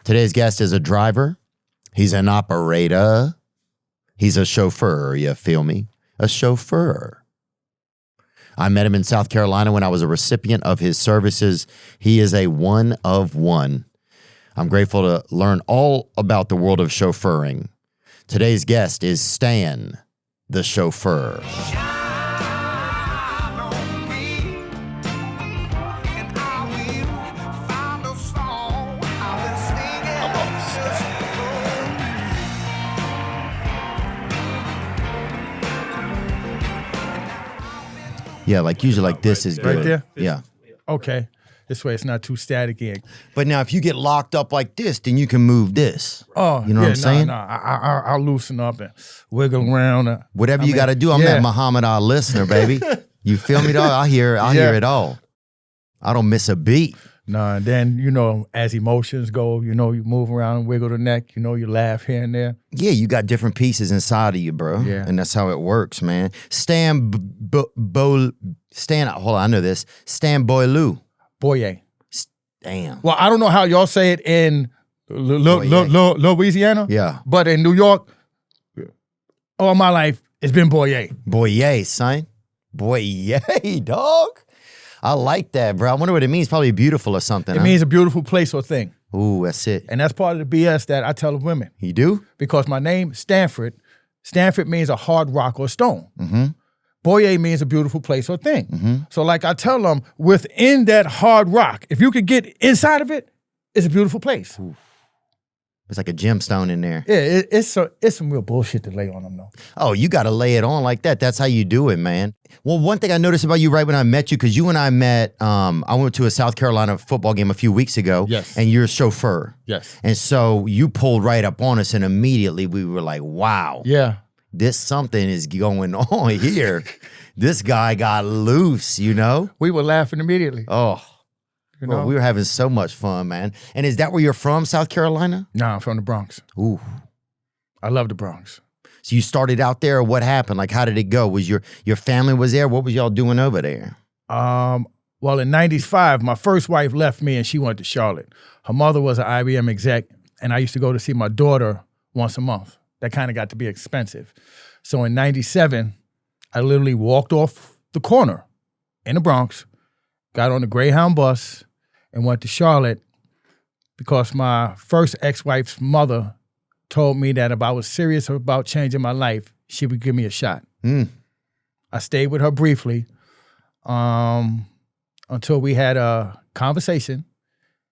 Today's guest is a driver. He's an operator. He's a chauffeur, you feel me? A chauffeur. I met him in South Carolina when I was a recipient of his services. He is a one of one. I'm grateful to learn all about the world of chauffeuring. Today's guest is Stan, the chauffeur. Yeah, like usually like this is good. Right there? Yeah. Okay. This way it's not too static again. But now if you get locked up like this, then you can move this. Oh, you know what I'm saying? I'll loosen up and wiggle around. Whatever you got to do. I'm that Muhammad Ali listener, baby. You feel me, dog? I hear it all. I don't miss a beat. No, and then, you know, as emotions go, you know, you move around and wiggle the neck, you know, you laugh here and there. Yeah, you got different pieces inside of you, bro. Yeah. And that's how it works, man. Stan, hold on, I know this. Stan Boileau. Boye. Damn. Well, I don't know how y'all say it in Louisiana. Yeah. But in New York, all my life, it's been Boye. Boye, son. Boye, dog. I like that, bro. I wonder what it means. Probably beautiful or something. It means a beautiful place or thing. Ooh, that's it. And that's part of the BS that I tell the women. You do? Because my name, Stanford means a hard rock or stone. Mm-hmm. Boye means a beautiful place or thing. Mm-hmm. So like I tell them, within that hard rock, if you could get inside of it, it's a beautiful place. Ooh. It's like a gemstone in there. Yeah, it's some real bullshit to lay on them, though. Oh, you got to lay it on like that. That's how you do it, man. Well, one thing I noticed about you right when I met you, because you and I met, I went to a South Carolina football game a few weeks ago. Yes. And you're a chauffeur. Yes. And so you pulled right up on us, and immediately we were like, wow. Yeah. This something is going on here. This guy got loose, you know? We were laughing immediately. Oh. You know? Well, we were having so much fun, man. And is that where you're from, South Carolina? No, I'm from the Bronx. Ooh. I love the Bronx. So you started out there, or what happened? Like, how did it go? Was your family was there? What was y'all doing over there? Well, in 95, my first wife left me and she went to Charlotte. Her mother was an IBM exec, and I used to go to see my daughter once a month. That kind of got to be expensive. So in 97, I literally walked off the corner in the Bronx, got on the Greyhound bus, and went to Charlotte because my first ex-wife's mother told me that if I was serious about changing my life, she would give me a shot. Mm. I stayed with her briefly until we had a conversation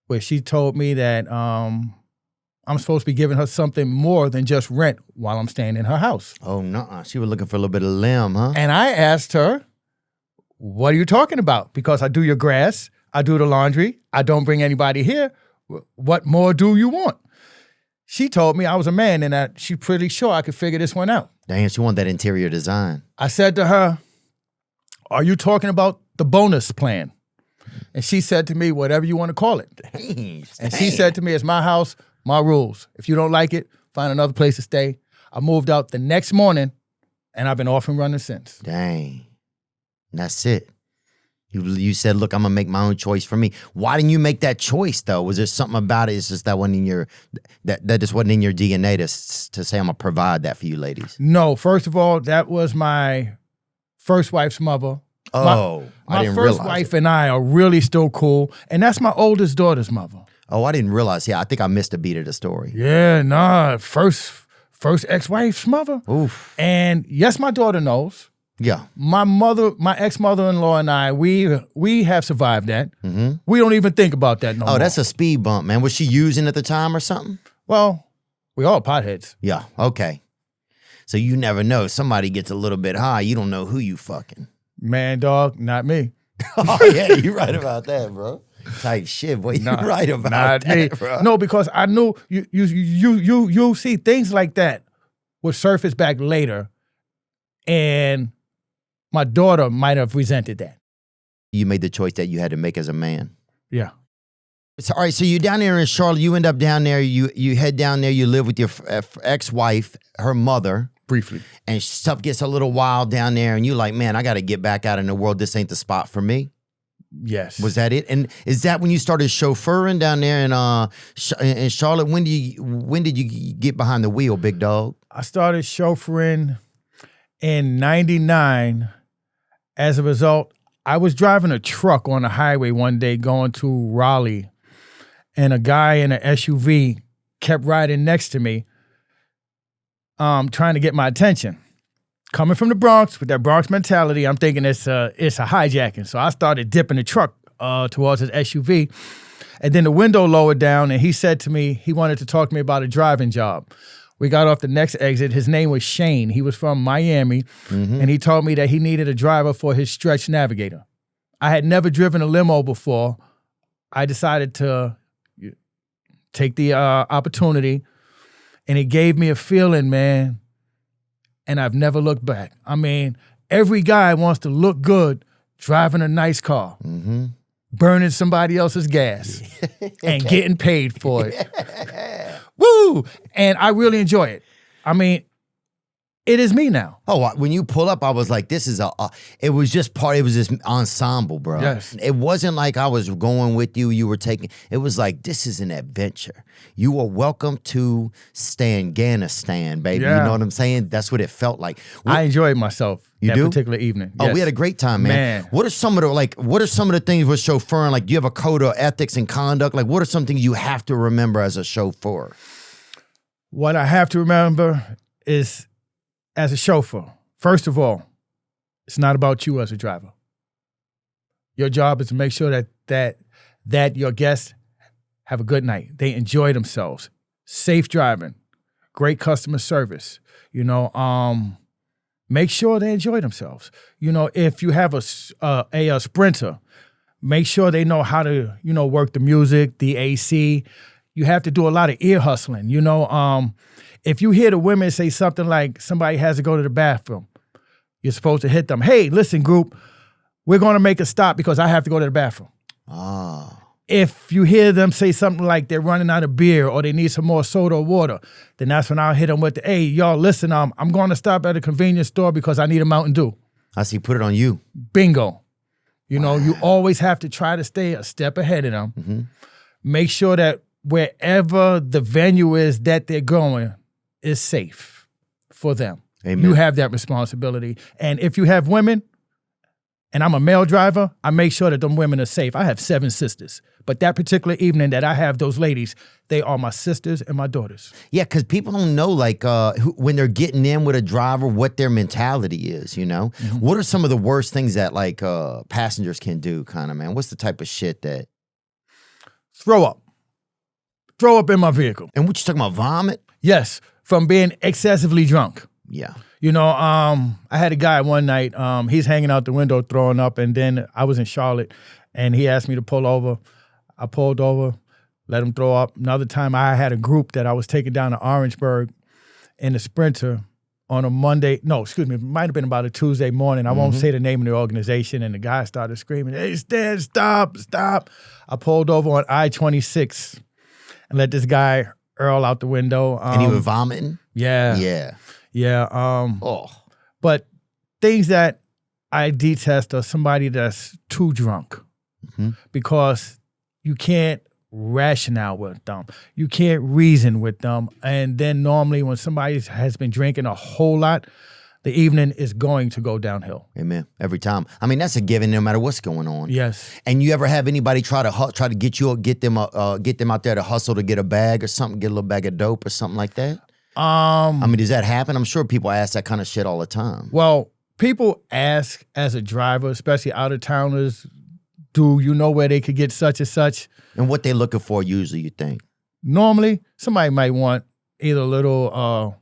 where she told me that I'm supposed to be giving her something more than just rent while I'm staying in her house. Oh, no. She was looking for a little bit of limb, huh? And I asked her, what are you talking about? Because I do your grass, I do the laundry, I don't bring anybody here. What more do you want? She told me I was a man and that she's pretty sure I could figure this one out. Dang, she wanted that interior design. I said to her, are you talking about the bonus plan? And she said to me, whatever you want to call it. Dang. And she said to me, it's my house, my rules. If you don't like it, find another place to stay. I moved out the next morning and I've been off and running since. Dang. And that's it. You said, look, I'm going to make my own choice for me. Why didn't you make that choice, though? Was there something about it? It's just that wasn't in your, that just wasn't in your DNA to say, I'm going to provide that for you ladies? No, first of all, that was my first wife's mother. Oh, I didn't realize. My first wife and I are really still cool. And that's my oldest daughter's mother. Oh, I didn't realize. Yeah, I think I missed a beat of the story. Yeah, nah, first ex-wife's mother. Oof. And yes, my daughter knows. Yeah. My ex-mother-in-law and I, we have survived that. Mm-hmm. We don't even think about that no more. Oh, that's a speed bump, man. Was she using at the time or something? Well, we all potheads. Yeah, okay. So you never know. Somebody gets a little bit high, you don't know who you fucking. Man, dog, not me. Oh, yeah, you're right about that, bro. Type shit, boy. You're right about that, me. bro. No, because I knew you see things like that would surface back later, and my daughter might have resented that. You made the choice that you had to make as a man. Yeah. So, all right, so you're down there in Charlotte. You end up down there. You head down there. You live with your ex-wife, her mother. Briefly. And stuff gets a little wild down there, and you're like, man, I got to get back out in the world. This ain't the spot for me. Yes. Was that it? And is that when you started chauffeuring down there in Charlotte? When did you get behind the wheel, big dog? I started chauffeuring in 99. As a result, I was driving a truck on the highway one day going to Raleigh, and a guy in an SUV kept riding next to me, trying to get my attention. Coming from the Bronx with that Bronx mentality, I'm thinking it's a hijacking. So I started dipping the truck towards his SUV. And then the window lowered down, and he said to me he wanted to talk to me about a driving job. We got off the next exit. His name was Shane. He was from Miami, and he told me that he needed a driver for his stretch navigator. I had never driven a limo before. I decided to take the opportunity, and it gave me a feeling, man, and I've never looked back. I mean, every guy wants to look good driving a nice car, burning somebody else's gas, and getting paid for it. Woo! And I really enjoy it. I mean, it is me now. Oh, when you pull up, I was like, this is it was this ensemble, bro. Yes. It wasn't like I was going with you, you were taking, it was like, this is an adventure. You are welcome to Stanganistan, baby. Yeah. You know what I'm saying? That's what it felt like. I enjoyed myself that particular evening. Oh, Yes. we had a great time, man. What are some of the things with chauffeuring? Like, do you have a code of ethics and conduct? Like, what are some things you have to remember as a chauffeur? What I have to remember is, as a chauffeur, first of all, it's not about you as a driver. Your job is to make sure that your guests have a good night. They enjoy themselves. Safe driving, great customer service. Make sure they enjoy themselves. If you have a sprinter, make sure they know how to, work the music, the AC. You have to do a lot of ear hustling. If you hear the women say something like somebody has to go to the bathroom, you're supposed to hit them. Hey, listen, group, we're going to make a stop because I have to go to the bathroom. Oh. If you hear them say something like they're running out of beer or they need some more soda or water, then that's when I'll hit them with hey, y'all, listen, I'm going to stop at a convenience store because I need a Mountain Dew. I see, put it on you. Bingo. You always have to try to stay a step ahead of them. Mm-hmm. Make sure that wherever the venue is that they're going is safe for them. Amen. You have that responsibility. And if you have women, and I'm a male driver, I make sure that them women are safe. I have 7 sisters. But that particular evening that I have those ladies, they are my sisters and my daughters. Yeah, because people don't know, like, when they're getting in with a driver, what their mentality is, Mm-hmm. What are some of the worst things that, like, passengers can do, kind of, man? What's the type of shit that... Throw up. Throw up in my vehicle. And what you talking about, vomit? Yes, from being excessively drunk. Yeah. I had a guy one night, he's hanging out the window throwing up, and then I was in Charlotte, and he asked me to pull over. I pulled over, let him throw up. Another time I had a group that I was taking down to Orangeburg in a Sprinter on a Monday. No, excuse me, it might have been about a Tuesday morning. I won't say the name of the organization, and the guy started screaming, hey, Stan, stop. I pulled over on I-26 and let this guy Earl out the window. And he was vomiting? Yeah. Yeah. Yeah. But things that I detest are somebody that's too drunk because you can't rationale with them. You can't reason with them. And then normally when somebody has been drinking a whole lot, the evening is going to go downhill. Amen. Every time. I mean, that's a given no matter what's going on. Yes. And you ever have anybody try to get them out there to hustle to get a bag or something, get a little bag of dope or something like that? I mean, does that happen? I'm sure people ask that kind of shit all the time. Well, people ask as a driver, especially out-of-towners, do you know where they could get such and such? And what they looking for usually, you think? Normally, somebody might want either a little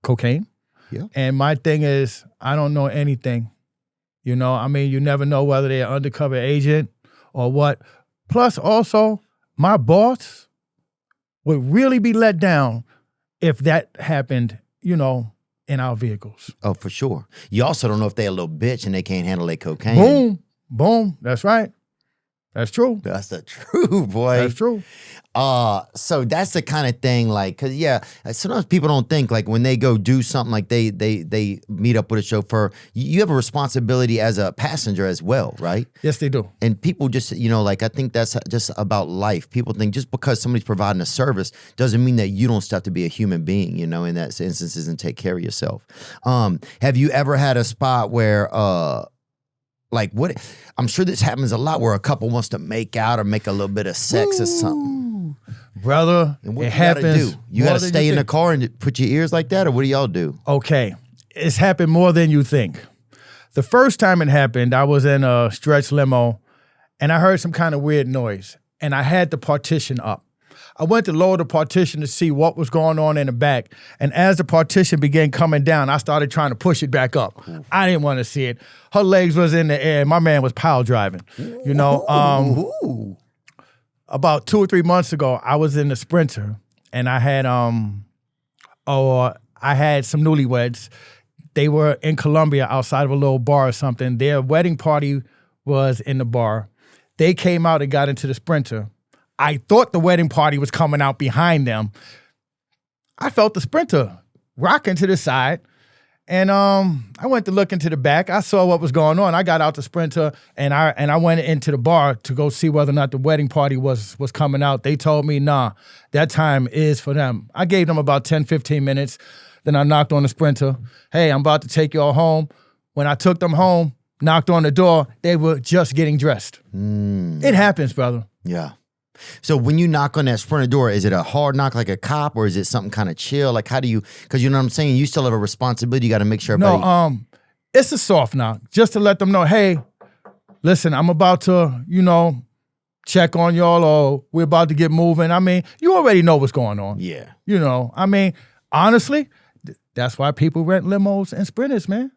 cocaine. Yeah. And my thing is, I don't know anything. You never know whether they're an undercover agent or what. Plus, also, my boss would really be let down if that happened, in our vehicles. Oh, for sure. You also don't know if they're a little bitch and they can't handle their cocaine. Boom. That's right. That's true. That's the truth, boy. That's true. So that's the kind of thing, like, cause yeah, sometimes people don't think like when they go do something, like they meet up with a chauffeur, you have a responsibility as a passenger as well, right? Yes, they do. And people just, like, I think that's just about life. People think just because somebody's providing a service doesn't mean that you don't still have to be a human being, in that instances and take care of yourself. Have you ever had a spot where, like what? I'm sure this happens a lot where a couple wants to make out or make a little bit of sex or something. Brother, And what it you gotta happens. do? You gotta stay in the car and put your ears like that, or what do y'all do? Okay, it's happened more than you think. The first time it happened, I was in a stretch limo, and I heard some kind of weird noise, and I had the partition up. I went to lower the partition to see what was going on in the back, and as the partition began coming down, I started trying to push it back up. I didn't want to see it. Her legs was in the air, and my man was pile driving. About 2 or 3 months ago, I was in the Sprinter, and I had some newlyweds. They were in Colombia outside of a little bar or something. Their wedding party was in the bar. They came out and got into the Sprinter. I thought the wedding party was coming out behind them. I felt the Sprinter rocking to the side. And I went to look into the back. I saw what was going on. I got out the Sprinter and I went into the bar to go see whether or not the wedding party was coming out. They told me, nah, that time is for them. I gave them about 10, 15 minutes. Then I knocked on the Sprinter. Hey, I'm about to take y'all home. When I took them home, knocked on the door, they were just getting dressed. It happens, brother. Yeah. So when you knock on that Sprinter door, is it a hard knock like a cop, or is it something kind of chill? Like how do you, because you know what I'm saying? You still have a responsibility. You got to make sure everybody. No, it's a soft knock just to let them know, hey, listen, I'm about to, check on y'all, or we're about to get moving. I mean, you already know what's going on. Yeah. Honestly, that's why people rent limos and Sprinters, man.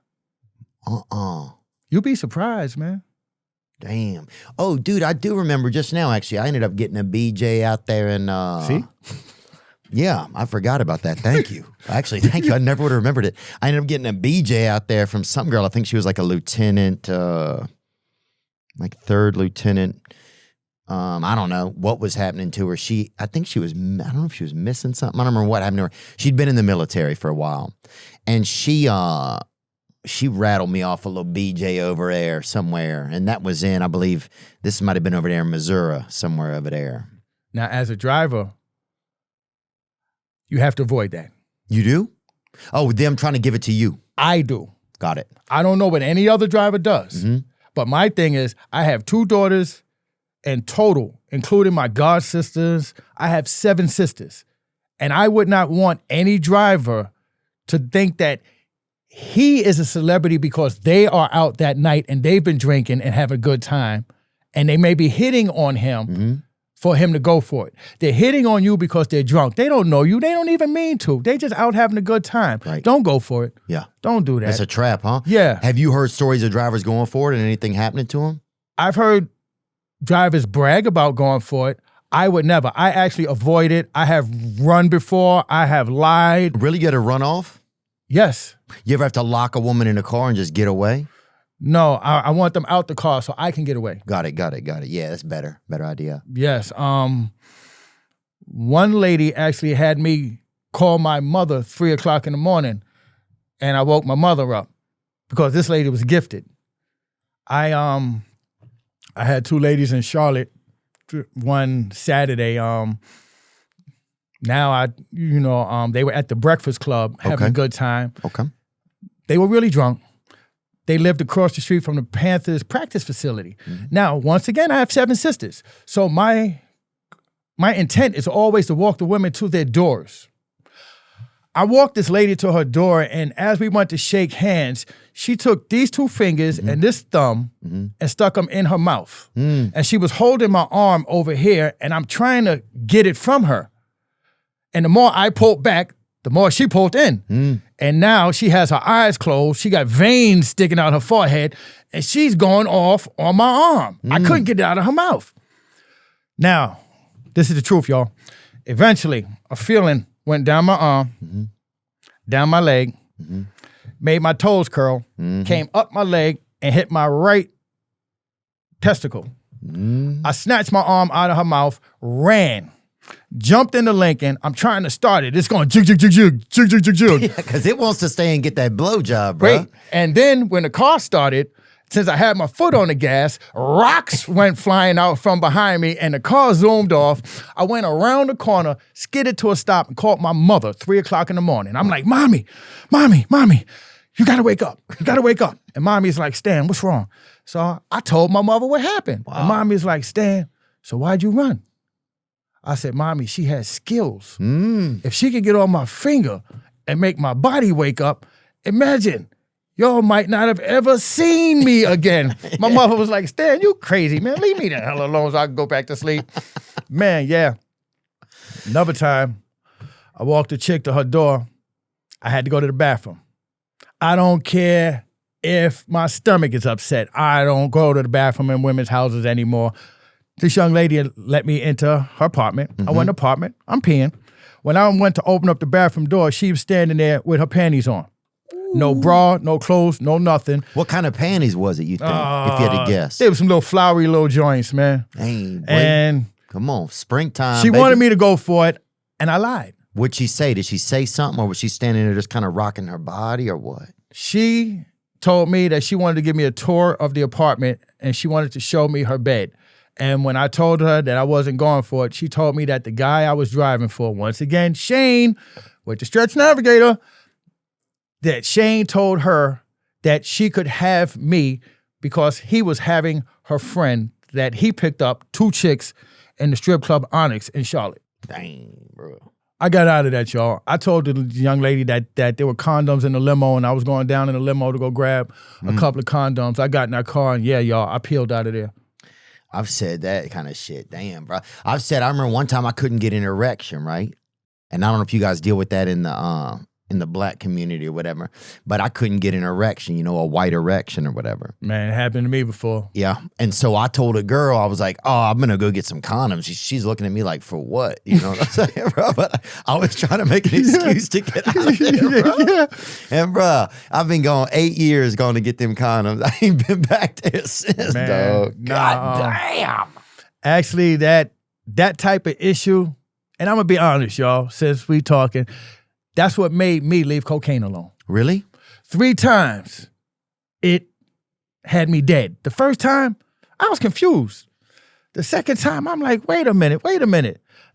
You'd be surprised, man. Damn. Oh, dude, I do remember just now, actually. I ended up getting a BJ out there and See? Yeah, I forgot about that. Thank you. Actually, thank you. I never would have remembered it. I ended up getting a BJ out there from some girl. I think she was like a lieutenant, like third lieutenant. I don't know what was happening to her. I don't know if she was missing something. I don't remember what happened to her. She'd been in the military for a while. And she rattled me off a little BJ over there somewhere. And that was I believe, this might have been over there in Missouri, somewhere over there. Now, as a driver, you have to avoid that. You do? Oh, them trying to give it to you. I do. Got it. I don't know what any other driver does. Mm-hmm. But my thing is, I have 2 daughters in total, including my god sisters. I have 7 sisters. And I would not want any driver to think that he is a celebrity because they are out that night and they've been drinking and having a good time. And they may be hitting on him for him to go for it. They're hitting on you because they're drunk. They don't know you. They don't even mean to. They just out having a good time. Right. Don't go for it. Yeah. Don't do that. It's a trap, huh? Yeah. Have you heard stories of drivers going for it and anything happening to them? I've heard drivers brag about going for it. I would never. I actually avoid it. I have run before. I have lied. Really? You got to run off? Yes. You ever have to lock a woman in a car and just get away? No, I want them out the car so I can get away. Got it. Yeah, that's better. Better idea. Yes. One lady actually had me call my mother 3 o'clock in the morning, and I woke my mother up because this lady was gifted. I had 2 ladies in Charlotte one Saturday. Now they were at the Breakfast Club having a good time. Okay. They were really drunk. They lived across the street from the Panthers practice facility. Mm-hmm. Now, once again, I have 7 sisters. So my intent is always to walk the women to their doors. I walked this lady to her door, and as we went to shake hands, she took these 2 fingers and this thumb and stuck them in her mouth. And she was holding my arm over here, and I'm trying to get it from her. And the more I pulled back, the more she pulled in. And now she has her eyes closed. She got veins sticking out her forehead, and she's going off on my arm. I couldn't get it out of her mouth. Now, this is the truth, y'all. Eventually, a feeling went down my arm, down my leg, made my toes curl, came up my leg, and hit my right testicle. I snatched my arm out of her mouth, ran. Jumped into Lincoln. I'm trying to start it. It's going jig, jig, jig, jig, jig, jig, jig, jig. Yeah, because it wants to stay and get that blowjob, bro. Great. And then when the car started, since I had my foot on the gas, rocks went flying out from behind me and the car zoomed off. I went around the corner, skidded to a stop and called my mother 3 o'clock in the morning. I'm like, Mommy, you gotta wake up. You gotta wake up. And Mommy's like, Stan, what's wrong? So I told my mother what happened. Wow. And Mommy's like, Stan, so why'd you run? I said, Mommy, she has skills. If she could get on my finger and make my body wake up, imagine, y'all might not have ever seen me again. My mother was like, Stan, you crazy, man. Leave me the hell alone so I can go back to sleep. Man, yeah. Another time, I walked a chick to her door. I had to go to the bathroom. I don't care if my stomach is upset. I don't go to the bathroom in women's houses anymore. This young lady let me into her apartment. I went to the apartment. I'm peeing. When I went to open up the bathroom door, she was standing there with her panties on. No bra, no clothes, no nothing. What kind of panties was it, you think, if you had to guess? They were some little flowery little joints, man. Dang, boy. And come on, springtime, she baby. wanted me to go for it, and I lied. What'd she say? Did she say something, or was she standing there just kind of rocking her body, or what? She told me that she wanted to give me a tour of the apartment, and she wanted to show me her bed. And when I told her that I wasn't going for it, she told me that the guy I was driving for, once again, Shane, with the Stretch Navigator, that Shane told her that she could have me because he was having her friend that he picked up, 2 chicks in the strip club Onyx in Charlotte. Dang, bro. I got out of that, y'all. I told the young lady that there were condoms in the limo, and I was going down in the limo to go grab a couple of condoms. I got in that car, and yeah, y'all, I peeled out of there. I've said that kind of shit. Damn, bro. I remember one time I couldn't get an erection, right? And I don't know if you guys deal with that in the black community or whatever, but I couldn't get an erection, you know, a white erection or whatever. Man, it happened to me before. Yeah. And so I told a girl, I was like, oh, I'm going to go get some condoms. She's looking at me like, for what? You know what I'm saying, bro? But I was trying to make an excuse to get out of there, bro. Yeah. And, bro, I've been going 8 years going to get them condoms. I ain't been back there since, dog. God damn. Actually, that type of issue, and I'm going to be honest, y'all, since we talking, that's what made me leave cocaine alone. Really? 3 times, it had me dead. The first time, I was confused. The second time, I'm like, wait a minute.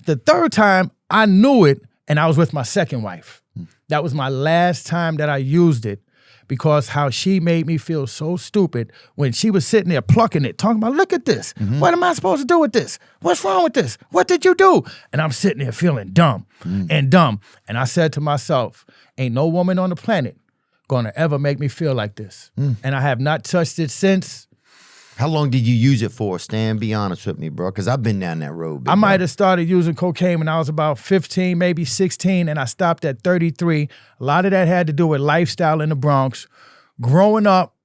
The third time, I knew it, and I was with my second wife. That was my last time that I used it because how she made me feel so stupid when she was sitting there plucking it, talking about, look at this. What am I supposed to do with this? What's wrong with this? What did you do? And I'm sitting there feeling dumb and dumb. And I said to myself, ain't no woman on the planet gonna ever make me feel like this. And I have not touched it since. How long did you use it for, Stan? Be honest with me, bro, because I've been down that road. I might have started using cocaine when I was about 15, maybe 16, and I stopped at 33. A lot of that had to do with lifestyle in the Bronx. Growing up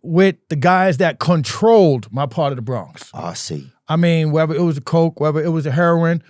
with the guys that controlled my part of the Bronx. Oh, I see. I mean, whether it was a coke, whether it was a heroin,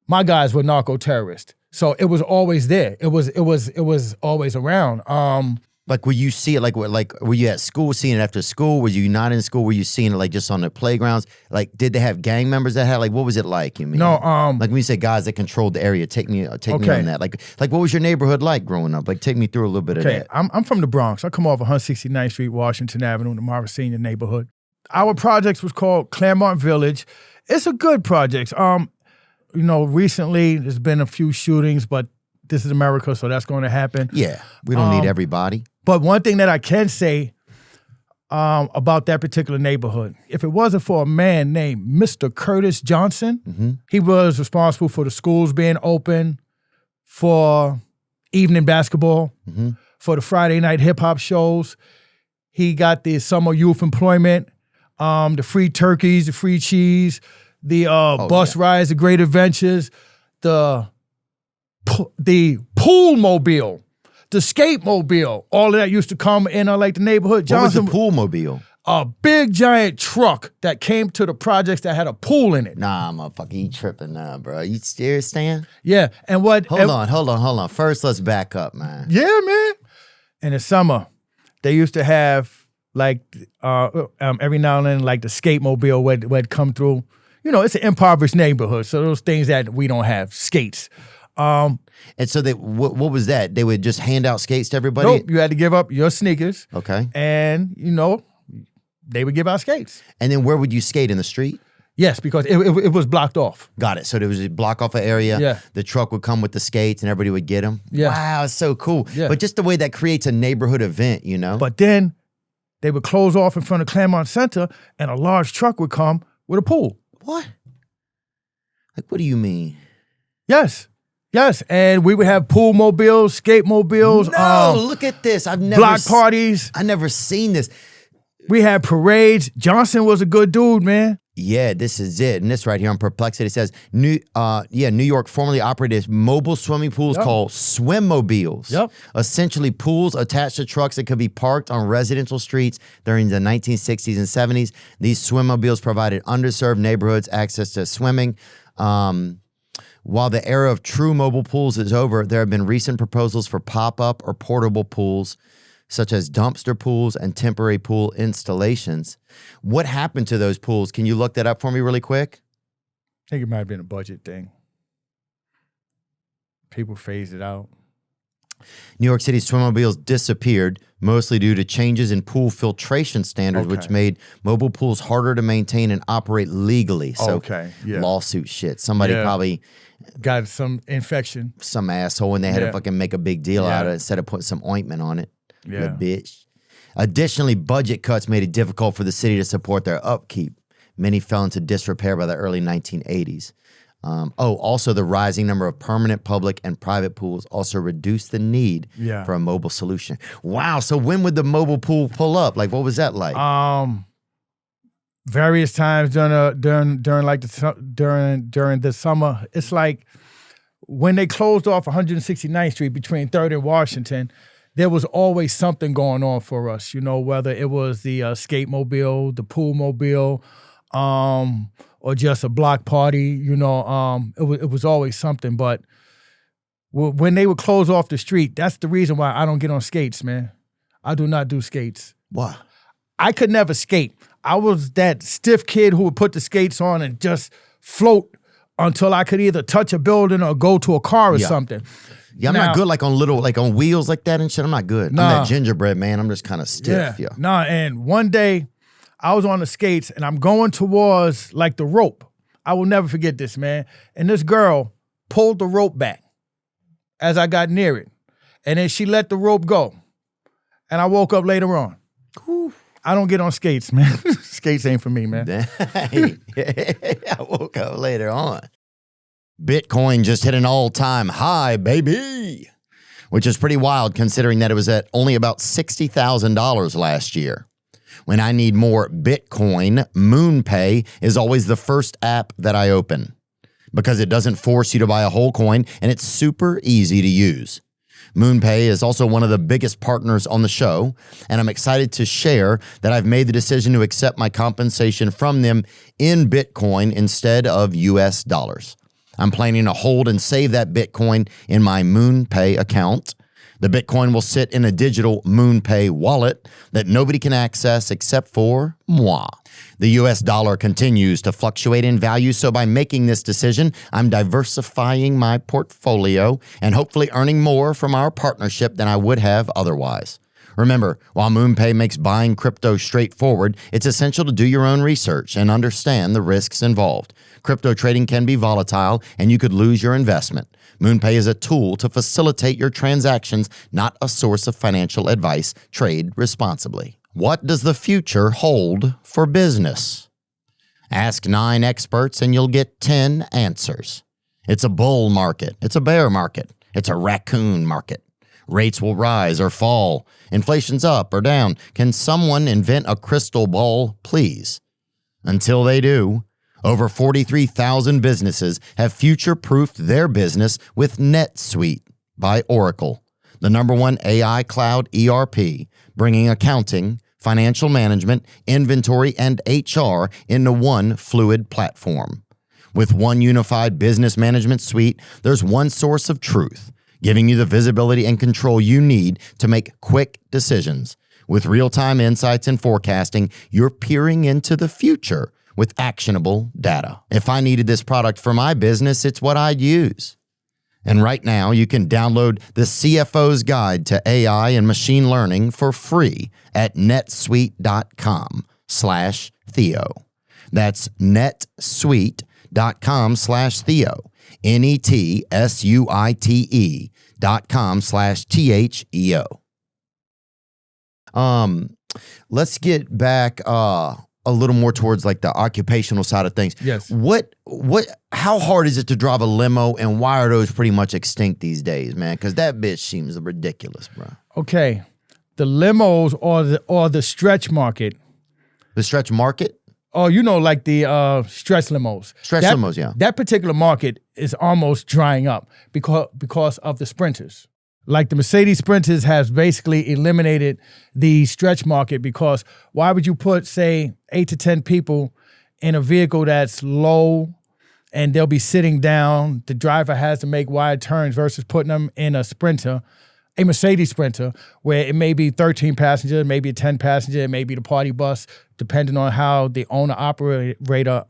my guys were narco terrorists. So it was always there. It was always around. Like, will you see it, like were you at school seeing it after school? Were you not in school? Were you seeing it, like, just on the playgrounds? Like, did they have gang members that had, like, what was it like, you mean? No, like, when you say guys that controlled the area, take me on that. Like, what was your neighborhood like growing up? Like, take me through a little bit of that. I'm from the Bronx. I come off 169th Street, Washington Avenue, in the Marvin Senior neighborhood. Our projects was called Claremont Village. It's a good project. Recently, there's been a few shootings, but this is America, so that's going to happen. Yeah, we don't need everybody. But one thing that I can say about that particular neighborhood, if it wasn't for a man named Mr. Curtis Johnson, he was responsible for the schools being open, for evening basketball, for the Friday night hip-hop shows. He got the summer youth employment, the free turkeys, the free cheese, the bus rides, the great adventures, the pool mobile, the skate mobile, all of that used to come in like the neighborhood. Johnson, what was the pool mobile? A big giant truck that came to the projects that had a pool in it. Nah, motherfucker, you tripping now, bro. You serious, Stan? Yeah, and what? Hold on. First, let's back up, man. Yeah, man. In the summer, they used to have like every now and then, like the skate mobile would come through. it's an impoverished neighborhood. So those things that we don't have, skates. And so what was that? They would just hand out skates to everybody? Nope, you had to give up your sneakers. Okay. And, they would give out skates. And then where would you skate, in the street? Yes, because it was blocked off. Got it. So there was a block off an area. Yeah. The truck would come with the skates and everybody would get them. Yeah. Wow, it's so cool. Yeah. But just the way that creates a neighborhood event, But then they would close off in front of Claremont Center and a large truck would come with a pool. What? Like, what do you mean? Yes. And we would have pool mobiles, skate mobiles. No, look at this. I've never block parties. I never seen this. We had parades. Johnson was a good dude, man. Yeah, this is it. And this right here on Perplexity says, New York formerly operated mobile swimming pools called swimmobiles. Yep. Essentially pools attached to trucks that could be parked on residential streets during the 1960s and 70s. These swimmobiles provided underserved neighborhoods access to swimming. While the era of true mobile pools is over, there have been recent proposals for pop-up or portable pools, such as dumpster pools and temporary pool installations. What happened to those pools? Can you look that up for me really quick? I think it might have been a budget thing. People phased it out. New York City's swimmobiles disappeared, mostly due to changes in pool filtration standards, which made mobile pools harder to maintain and operate legally. So lawsuit shit. Somebody probably got some infection. Some asshole, and they had to fucking make a big deal out of it instead of putting some ointment on it. Yeah. The bitch. Additionally, budget cuts made it difficult for the city to support their upkeep. Many fell into disrepair by the early 1980s. Also, the rising number of permanent public and private pools also reduced the need for a mobile solution. Wow. So when would the mobile pool pull up? Like, what was that like? Various times during the summer. It's like when they closed off 169th Street between 3rd and Washington, there was always something going on for us, whether it was the skate mobile, the pool mobile, or just a block party, it was always something. But when they would close off the street, that's the reason why I don't get on skates, man. I do not do skates. Why? I could never skate. I was that stiff kid who would put the skates on and just float until I could either touch a building or go to a car or something. Yeah, I'm not good on wheels like that and shit. I'm not good. I'm that gingerbread man. I'm just kind of stiff. Yeah. And one day I was on the skates and I'm going towards like the rope. I will never forget this, man. And this girl pulled the rope back as I got near it. And then she let the rope go. And I woke up later on. Whew. I don't get on skates, man. Skates ain't for me, man. I woke up later on. Bitcoin just hit an all-time high, baby, which is pretty wild considering that it was at only about $60,000 last year. When I need more Bitcoin, MoonPay is always the first app that I open because it doesn't force you to buy a whole coin and it's super easy to use. MoonPay is also one of the biggest partners on the show, and I'm excited to share that I've made the decision to accept my compensation from them in Bitcoin instead of US dollars. I'm planning to hold and save that Bitcoin in my MoonPay account. The Bitcoin will sit in a digital MoonPay wallet that nobody can access except for moi. The US dollar continues to fluctuate in value, so by making this decision, I'm diversifying my portfolio and hopefully earning more from our partnership than I would have otherwise. Remember, while MoonPay makes buying crypto straightforward, it's essential to do your own research and understand the risks involved. Crypto trading can be volatile, and you could lose your investment. MoonPay is a tool to facilitate your transactions, not a source of financial advice. Trade responsibly. What does the future hold for business? Ask 9 experts and you'll get 10 answers. It's a bull market. It's a bear market. It's a raccoon market. Rates will rise or fall. Inflation's up or down. Can someone invent a crystal ball, please? Until they do, over 43,000 businesses have future-proofed their business with NetSuite by Oracle, the #1 AI cloud ERP, bringing accounting, financial management, inventory, and HR into one fluid platform. With one unified business management suite, there's one source of truth, giving you the visibility and control you need to make quick decisions. With real-time insights and forecasting, you're peering into the future with actionable data. If I needed this product for my business, it's what I'd use. And right now, you can download the CFO's Guide to AI and Machine Learning for free at netsuite.com/Theo. That's netsuite.com/Theo. netsuite.com/THEO. Let's get back a little more towards like the occupational side of things. Yes. How hard is it to drive a limo, and why are those pretty much extinct these days, man? Because that bitch seems ridiculous, bro. Okay. The limos or the stretch market. The stretch market? Oh, like the stretch limos. Limos, yeah. That particular market is almost drying up because of the Sprinters. Like the Mercedes Sprinters has basically eliminated the stretch market, because why would you put, say, 8 to 10 people in a vehicle that's low and they'll be sitting down? The driver has to make wide turns versus putting them in a Sprinter, a Mercedes Sprinter, where it may be 13 passengers, maybe a 10 passenger, it may be the party bus, depending on how the owner-operator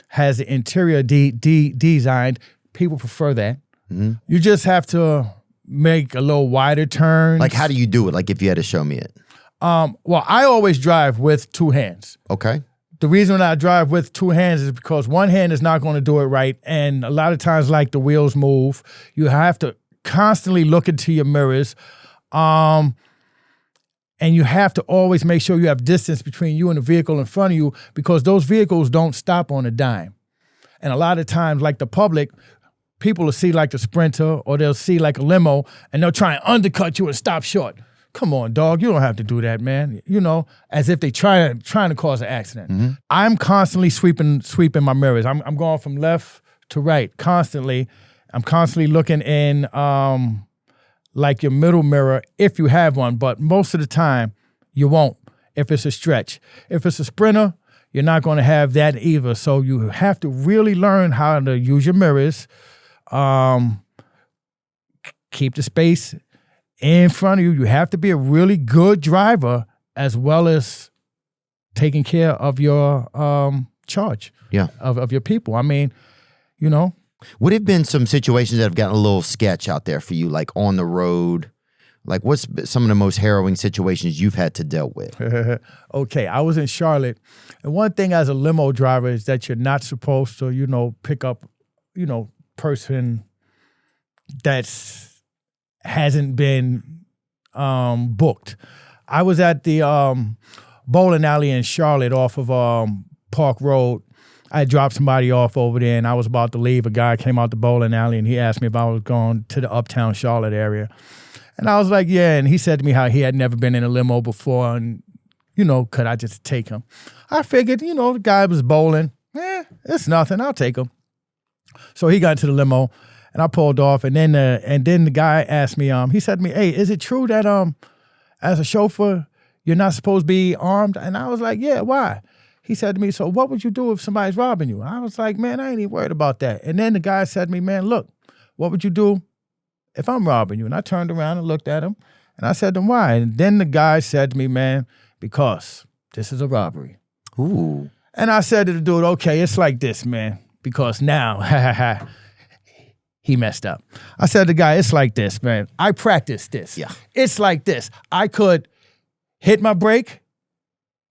has the interior designed. People prefer that. Mm-hmm. You just have to make a little wider turns. Like, how do you do it? Like, if you had to show me it. Well, I always drive with two hands. Okay. The reason I drive with two hands is because one hand is not going to do it right. And a lot of times, like, the wheels move. You have to constantly look into your mirrors. And you have to always make sure you have distance between you and the vehicle in front of you, because those vehicles don't stop on a dime. And a lot of times, like the public, people will see like the Sprinter or they'll see like a limo and they'll try and undercut you and stop short. Come on, dog. You don't have to do that, man. As if they trying to cause an accident. Mm-hmm. I'm constantly sweeping my mirrors. I'm going from left to right constantly. I'm constantly looking in like your middle mirror if you have one, but most of the time you won't if it's a stretch. If it's a Sprinter, you're not going to have that either. So you have to really learn how to use your mirrors. Keep the space in front of you. You have to be a really good driver as well as taking care of your charge. Yeah. Of your people. I mean, Would have been some situations that have gotten a little sketch out there for you, like on the road? Like, what's some of the most harrowing situations you've had to deal with? Okay, I was in Charlotte, and one thing as a limo driver is that you're not supposed to, pick up, person that's hasn't been booked. I was at the bowling alley in Charlotte off of Park Road. I dropped somebody off over there, and I was about to leave. A guy came out the bowling alley, and he asked me if I was going to the uptown Charlotte area. And I was like, yeah. And he said to me how he had never been in a limo before, and, could I just take him? I figured, the guy was bowling. It's nothing. I'll take him. So he got into the limo, and I pulled off. And then the guy asked me, he said to me, hey, is it true that as a chauffeur, you're not supposed to be armed? And I was like, yeah, why? He said to me, so what would you do if somebody's robbing you? I was like, man, I ain't even worried about that. And then the guy said to me, man, look, what would you do if I'm robbing you? And I turned around and looked at him, and I said to him, why? And then the guy said to me, man, because this is a robbery. Ooh. And I said to the dude, okay, it's like this, man, because now, he messed up. I said to the guy, it's like this, man. I practiced this. Yeah. It's like this. I could hit my brake,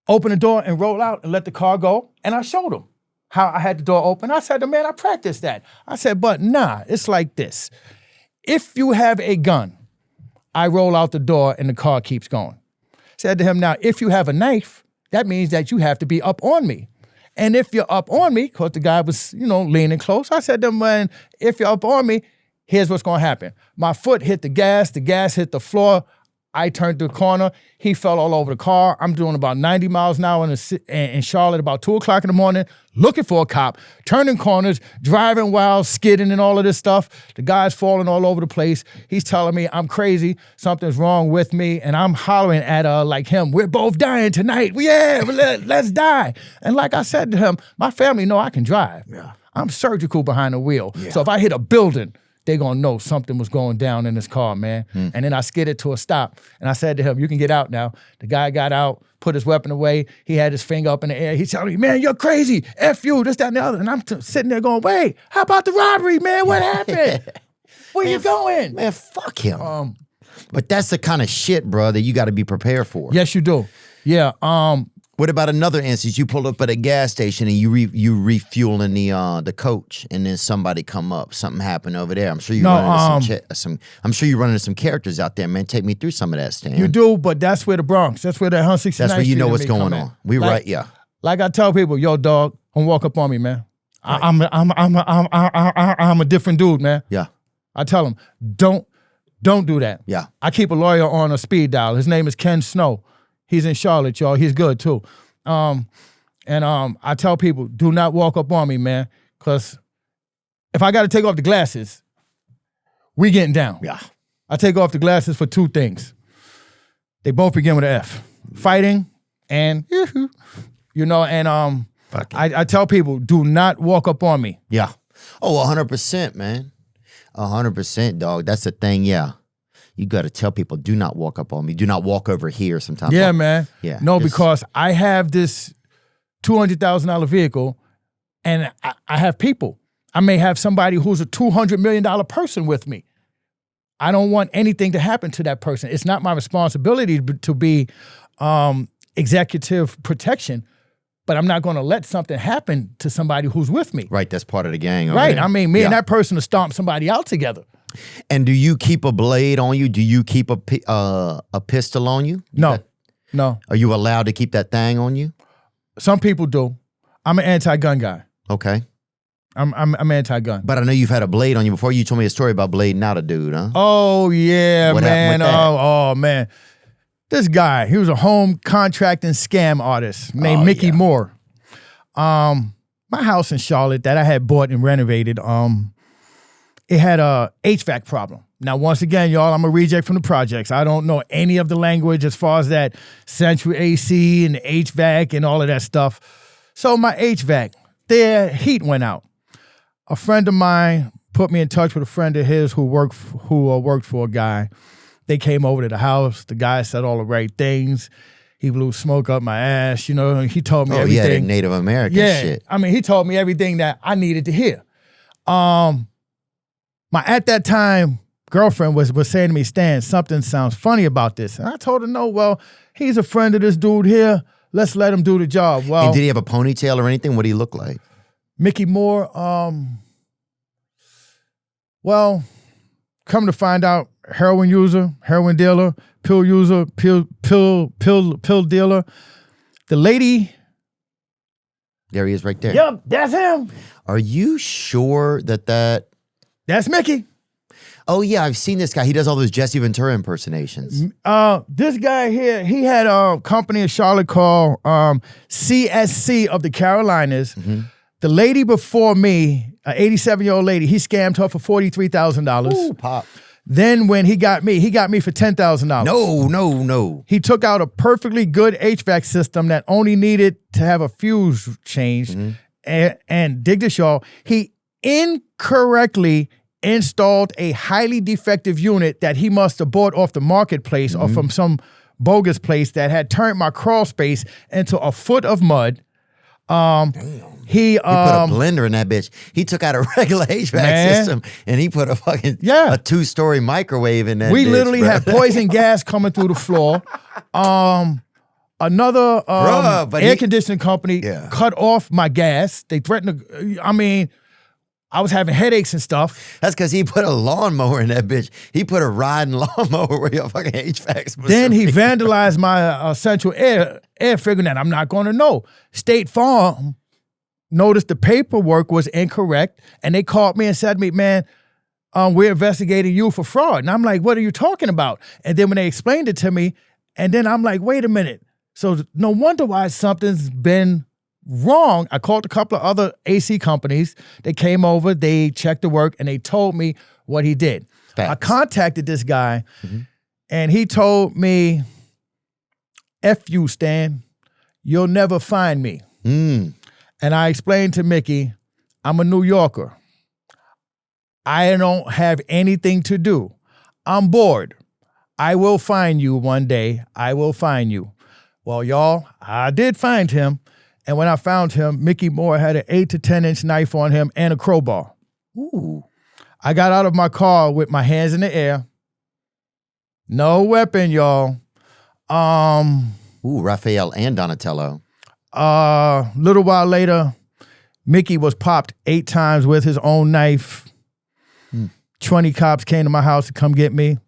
open the door and roll out and let the car go. And I showed him how I had the door open. I said to him, man, I practiced that. I said, but nah, it's like this. If you have a gun, I roll out the door and the car keeps going. Said to him, now, if you have a knife, that means that you have to be up on me. And if you're up on me, because the guy was, leaning close, I said to him, man, if you're up on me, here's what's going to happen. My foot hit the gas hit the floor. I turned the corner. He fell all over the car. I'm doing about 90 miles an hour in Charlotte, about 2 o'clock in the morning, looking for a cop, turning corners, driving wild, skidding and all of this stuff. The guy's falling all over the place. He's telling me I'm crazy. Something's wrong with me. And I'm hollering at like him, we're both dying tonight. Yeah, let's die. And like I said to him, my family know I can drive. Yeah. I'm surgical behind the wheel. Yeah. So if I hit a building, they gonna know something was going down in this car, man. And then I skidded to a stop, and I said to him, "You can get out now." The guy got out, put his weapon away. He had his finger up in the air. He telling me, "Man, you're crazy. F you, this, that, and the other." And I'm sitting there going, "Wait, how about the robbery, man? What happened? Where you going?" Man, fuck him. But that's the kind of shit, bro, that you got to be prepared for. Yes, you do. Yeah. What about another instance? You pulled up at a gas station and you refueling the coach, and then somebody come up, something happened over there. I'm sure you run into I'm sure you run into some characters out there, man. Take me through some of that, Stan. You do, but that's where the Bronx. That's where that 169th That's where you know what's going in. on. We like, right, yeah. Like I tell people, yo, dog, don't walk up on me, man. Right. I'm a different dude, man. Yeah. I tell them, don't do that. Yeah. I keep a lawyer on a speed dial. His name is Ken Snow. He's in Charlotte, y'all. He's good too. I tell people, do not walk up on me, man, because if I got to take off the glasses, we getting down. Yeah. I take off the glasses for two things. They both begin with an F. Fighting and, you know, and I tell people, do not walk up on me. Yeah. Oh, 100%, man. 100%, dog. That's the thing, yeah. You got to tell people, do not walk up on me. Do not walk over here sometimes. Yeah, man. Yeah. No, because I have this $200,000 vehicle and I have people. I may have somebody who's a $200 million person with me. I don't want anything to happen to that person. It's not my responsibility to be executive protection, but I'm not going to let something happen to somebody who's with me. Right, that's part of the gang. Right. There. I mean, me and that person will stomp somebody out together. And do you keep a blade on you? Do you keep a pistol on you? No. Are you allowed to keep that thing on you? Some people do. I'm an anti-gun guy. Okay. I'm anti-gun. But I know you've had a blade on you before. You told me a story about blading out a dude, huh? Oh, yeah, what man. Oh, man. This guy, he was a home contracting scam artist named Mickey Moore. My house in Charlotte that I had bought and renovated, it had a HVAC problem. Now, once again, y'all, I'm a reject from the projects. I don't know any of the language as far as that central AC and the HVAC and all of that stuff. So my HVAC, their heat went out. A friend of mine put me in touch with a friend of his who worked for a guy. They came over to the house. The guy said all the right things. He blew smoke up my ass. You know, he told me everything. Oh, yeah, the Native American shit. I mean, he told me everything that I needed to hear. My at that time girlfriend was saying to me, "Stan, something sounds funny about this." And I told her, "No, well, he's a friend of this dude here. Let's let him do the job." Well, and did he have a ponytail or anything? What did he look like? Mickey Moore, well, come to find out, heroin user, heroin dealer, pill user, pill dealer. The lady. There he is right there. Yep, that's him. Are you sure that That's Mickey. Oh, yeah, I've seen this guy. He does all those Jesse Ventura impersonations. This guy here, he had a company in Charlotte called CSC of the Carolinas. Mm-hmm. The lady before me, an 87-year-old lady, he scammed her for $43,000. Ooh, pop. Then when he got me for $10,000. No. He took out a perfectly good HVAC system that only needed to have a fuse changed. Mm-hmm. And dig this, y'all, he incorrectly installed a highly defective unit that he must have bought off the marketplace or from some bogus place that had turned my crawl space into a foot of mud. He put a blender in that bitch. He took out a regular HVAC system and he put a fucking a 2-story microwave in that. We bitch, literally bro. had poison gas coming through the floor. Another air conditioning company cut off my gas. They threatened to. I mean, I was having headaches and stuff. That's because he put a lawnmower in that bitch. He put a riding lawnmower where your fucking HVAC's supposed Then to he be. vandalized my central air, figuring that I'm not going to know. State Farm noticed the paperwork was incorrect, and they called me and said to me, "Man, we're investigating you for fraud." And I'm like, "What are you talking about?" And then when they explained it to me, and then I'm like, "Wait a minute." So no wonder why something's been wrong. I called a couple of other AC companies. They came over, they checked the work, and they told me what he did. Facts. I contacted this guy, and he told me, "F you, Stan. You'll never find me." And I explained to Mickey, I'm a New Yorker. I don't have anything to do. I'm bored. I will find you one day. I will find you. Well, y'all, I did find him. And when I found him, Mickey Moore had an 8 to 10-inch knife on him and a crowbar. Ooh. I got out of my car with my hands in the air. No weapon, y'all. Ooh, Raphael and Donatello. Little while later, Mickey was popped 8 times with his own knife. 20 cops came to my house to come get me.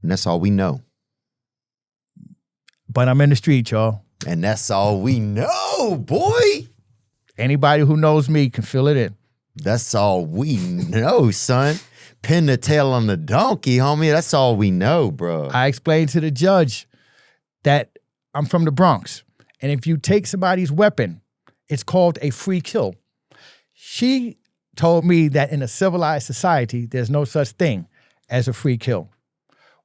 And that's all we know. But I'm in the street, y'all. And that's all we know, boy. Anybody who knows me can fill it in. That's all we know, son. Pin the tail on the donkey, homie. That's all we know, bro. I explained to the judge that I'm from the Bronx. And if you take somebody's weapon, it's called a free kill. She told me that in a civilized society, there's no such thing as a free kill.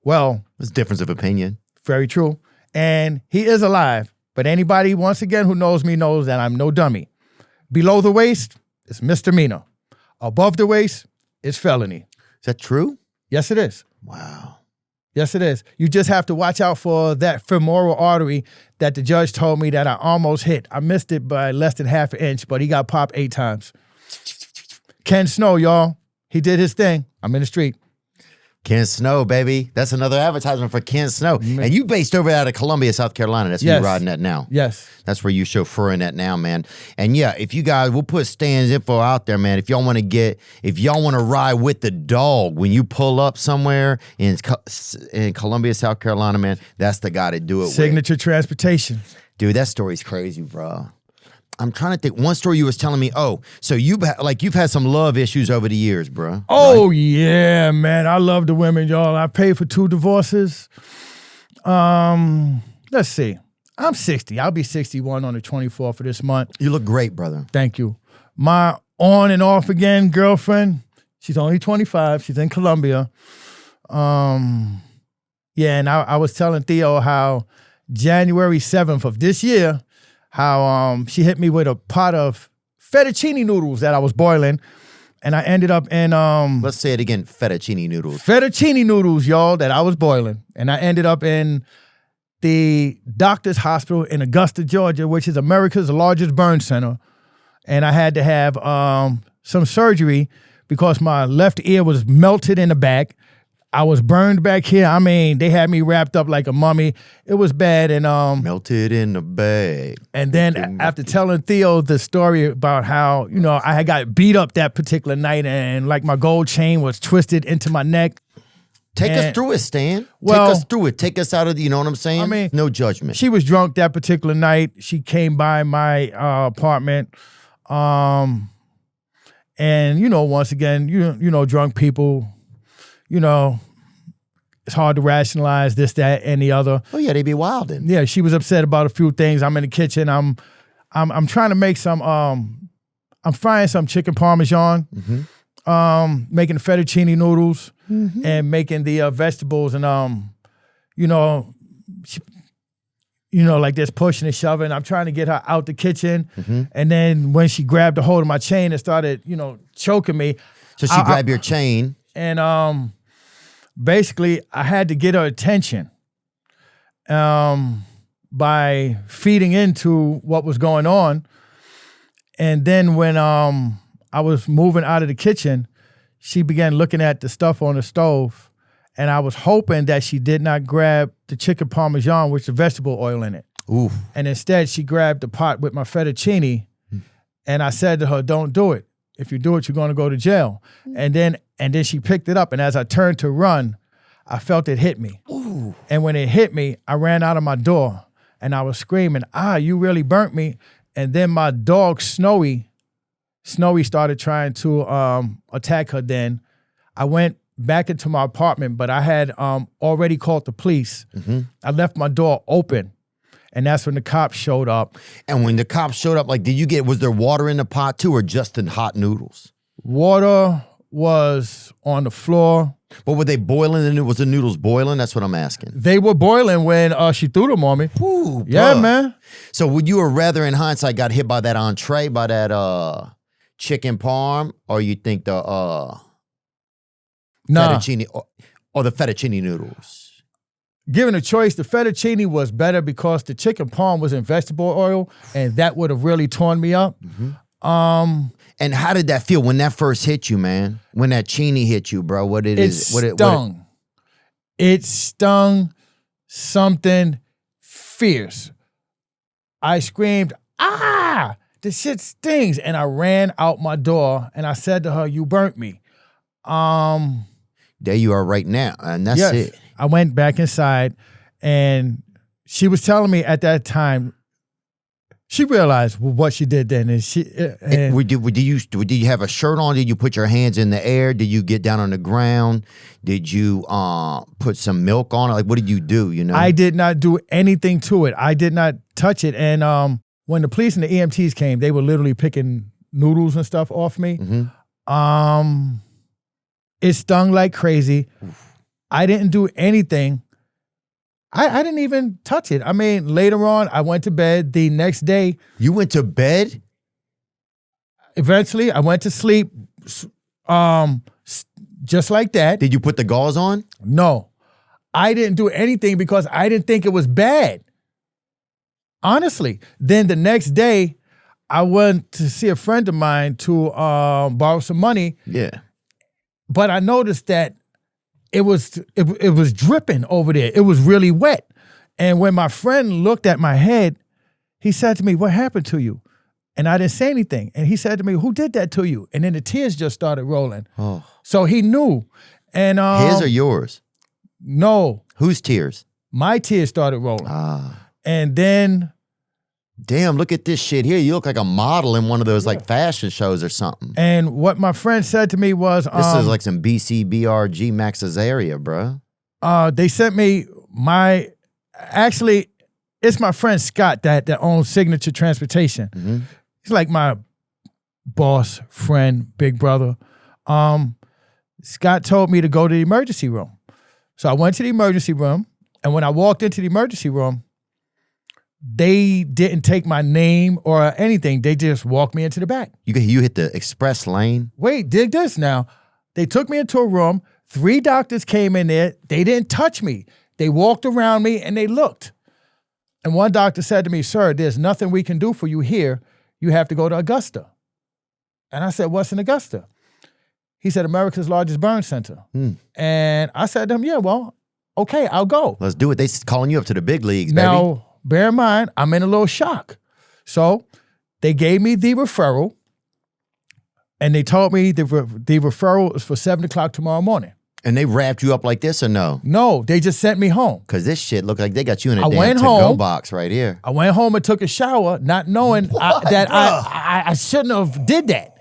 Well, There's a difference of opinion. very true. And he is alive. But anybody, once again, who knows me knows that I'm no dummy. Below the waist, it's misdemeanor. Above the waist, it's felony. Is that true? Yes, it is. Wow. Yes, it is. You just have to watch out for that femoral artery that the judge told me that I almost hit. I missed it by less than half an inch, but he got popped 8 times. Ken Snow, y'all. He did his thing. I'm in the street. Ken Snow, baby. That's another advertisement for Ken Snow. And you based over out of Columbia, South Carolina. That's where Yes. you're riding at now. Yes. That's where you're chauffeuring at now, man. And yeah, if you guys, we'll put Stan's info out there, man. If y'all want to ride with the dog when you pull up somewhere in Columbia, South Carolina, man, that's the guy to do it with. Signature Transportation. Dude, that story's crazy, bro. I'm trying to think. One story you was telling me, so you've had some love issues over the years, bro. Oh, yeah, man. I love the women, y'all. I paid for 2 divorces. Let's see. I'm 60. I'll be 61 on the 24th of this month. You look great, brother. Thank you. My on and off again girlfriend, she's only 25. She's in Columbia. Yeah, and I was telling Theo how January 7th of this year, how she hit me with a pot of fettuccine noodles that I was boiling, and I ended up in Let's say it again, fettuccine noodles. fettuccine noodles, y'all, that I was boiling, and I ended up in the doctor's hospital in Augusta, Georgia, which is America's largest burn center, and I had to have some surgery because my left ear was melted in the back. I was burned back here. I mean, they had me wrapped up like a mummy. It was bad. And Melted in the bag. and then after telling Theo the story about how, I had got beat up that particular night and like my gold chain was twisted into my neck. Take us And- through it, Stan. Well- Take us through it. Take us out of the, you know what I'm saying? I mean, no judgment. She was drunk that particular night. She came by my apartment. And, once again, drunk people, it's hard to rationalize this, that, and the other. Oh yeah, they be wildin'. Yeah, she was upset about a few things. I'm in the kitchen. I'm trying to make some. I'm frying some chicken parmesan. Making the fettuccine noodles and making the vegetables and like this pushing and shoving. I'm trying to get her out the kitchen, and then when she grabbed a hold of my chain and started, choking me. So she grabbed your chain. And basically, I had to get her attention by feeding into what was going on. And then when I was moving out of the kitchen, she began looking at the stuff on the stove. And I was hoping that she did not grab the chicken parmesan with the vegetable oil in it. Ooh. And instead, she grabbed the pot with my fettuccine. And I said to her, "Don't do it. If you do it, you're going to go to jail." And then she picked it up. And as I turned to run, I felt it hit me. Ooh. And when it hit me, I ran out of my door and I was screaming, "You really burnt me." And then my dog, Snowy started trying to attack her then. I went back into my apartment, but I had already called the police. I left my door open. And that's when the cops showed up. And when the cops showed up, was there water in the pot too, or just in hot noodles? Water was on the floor. But were they boiling? And was the noodles boiling? That's what I'm asking. They were boiling when she threw them on me. Ooh, Yeah, bruh. man. So would you have rather, in hindsight, got hit by that entree, by that chicken parm, or you think the Nah. Fettuccine or the fettuccine noodles? Given a choice, the fettuccine was better because the chicken parm was in vegetable oil, and that would have really torn me up. And how did that feel when that first hit you, man? When that chini hit you, bro? It stung. It stung something fierce. I screamed, "Ah! This shit stings!" And I ran out my door and I said to her, "You burnt me." There you are right now, and that's it. I went back inside, and she was telling me at that time, she realized what she did then. And did you have a shirt on? Did you put your hands in the air? Did you get down on the ground? Did you put some milk on it? Like, what did you do? You know, I did not do anything to it. I did not touch it. And when the police and the EMTs came, they were literally picking noodles and stuff off me. It stung like crazy. I didn't do anything. I didn't even touch it. I mean, later on, I went to bed. The next day. You went to bed? Eventually, I went to sleep just like that. Did you put the gauze on? No. I didn't do anything because I didn't think it was bad. Honestly. Then the next day, I went to see a friend of mine to borrow some money. Yeah. But I noticed that it was dripping over there. It was really wet. And when my friend looked at my head, he said to me, "What happened to you?" And I didn't say anything. And he said to me, "Who did that to you?" And then the tears just started rolling. Oh. So he knew. And his or yours? No. Whose tears? My tears started rolling. Ah. And then, damn, look at this shit here. You look like a model in one of those like fashion shows or something. And what my friend said to me was, this is like some BCBRG Max Azaria, bro. They sent me actually, it's my friend Scott that owns Signature Transportation. He's like my boss, friend, big brother. Scott told me to go to the emergency room. So I went to the emergency room, and when I walked into the emergency room, they didn't take my name or anything. They just walked me into the back. You hit the express lane? Wait, dig this now. They took me into a room. 3 doctors came in there. They didn't touch me. They walked around me and they looked. And one doctor said to me, "Sir, there's nothing we can do for you here. You have to go to Augusta." And I said, "What's in Augusta?" He said, "America's largest burn center." And I said to him, "Yeah, well, okay, I'll go." Let's do it. They calling you up to the big leagues, baby. Now, bear in mind, I'm in a little shock. So they gave me the referral, and they told me the referral is for 7 o'clock tomorrow morning. And they wrapped you up like this or no? No, they just sent me home. Because this shit looked like they got you in a damn to-go box right here. I went home and took a shower, not knowing that I shouldn't have did that.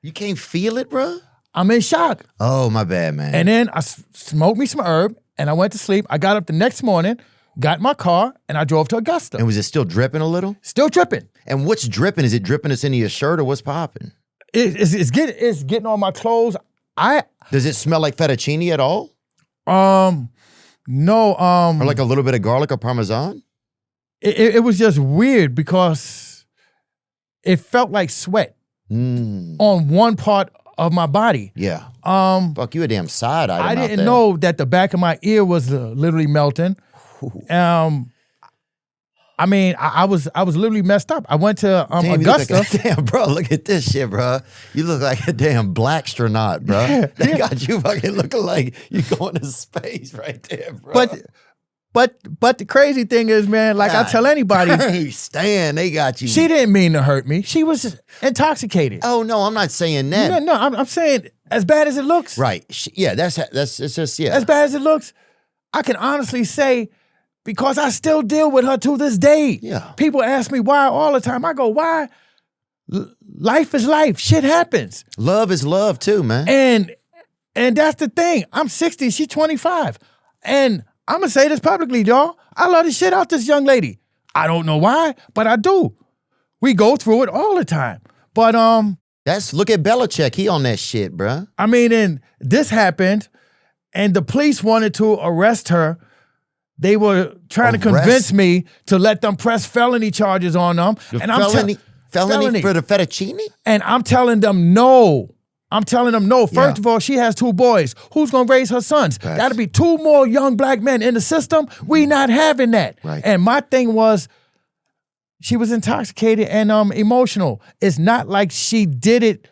You can't feel it, bro? I'm in shock. Oh, my bad, man. And then I smoked me some herb, and I went to sleep. I got up the next morning, got in my car, and I drove to Augusta. And was it still dripping a little? Still dripping. And what's dripping? Is it dripping us into your shirt or what's popping? It's getting on my clothes. Does it smell like fettuccine at all? No. Or like a little bit of garlic or Parmesan? It was just weird because it felt like sweat on one part of my body. Yeah. Fuck, you a damn side item I didn't know that the back of my ear was literally melting. I mean, I was literally messed up. I went to Augusta. Damn, bro, look at this shit, bro. You look like a damn black astronaut, bro. They got you fucking looking like you going to space right there, bro. But the crazy thing is, man, like I tell anybody, Stan, they got you. She didn't mean to hurt me. She was intoxicated. Oh no, I'm not saying that. No, I'm saying as bad as it looks. Right. Yeah, that's it's just as bad as it looks. I can honestly say, because I still deal with her to this day. Yeah. People ask me why all the time. I go, why? Life is life. Shit happens. Love is love too, man. And that's the thing. I'm 60. She's 25. And I'm going to say this publicly, y'all. I love the shit out this young lady. I don't know why, but I do. We go through it all the time. But look at Belichick. He on that shit, bruh. I mean, and this happened, and the police wanted to arrest her. They were trying to convince me to let them press felony charges on them. Felony for the fettuccine? And I'm telling them no. I'm telling them, no, first of all, she has 2 boys. Who's going to raise her sons? Got to be 2 more young black men in the system. We not having that. Right. And my thing was, she was intoxicated and emotional. It's not like she did it.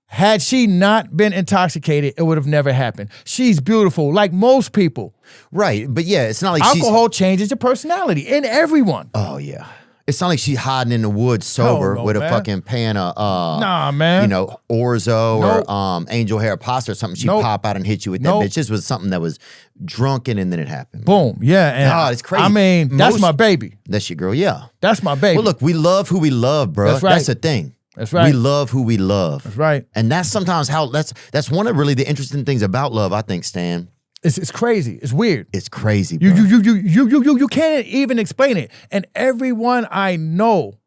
Had she not been intoxicated, it would have never happened. She's beautiful, like most people. Right, but yeah, it's not like alcohol changes your personality in everyone. Oh, yeah. It's not like she's hiding in the woods sober with a fucking pan of, nah, man. You know, Orzo or Angel Hair Pasta or something. She'd pop out and hit you with that bitch. This was something that was drunken and then it happened. Boom, yeah. And God, it's crazy. I mean, that's my baby. That's your girl, yeah. That's my baby. Well, look, we love who we love, bro. That's right. That's the thing. That's right. We love who we love. That's right. And that's sometimes how, that's one of really the interesting things about love, I think, Stan. It's crazy. It's weird. It's crazy, bro. You can't even explain it. And everyone I know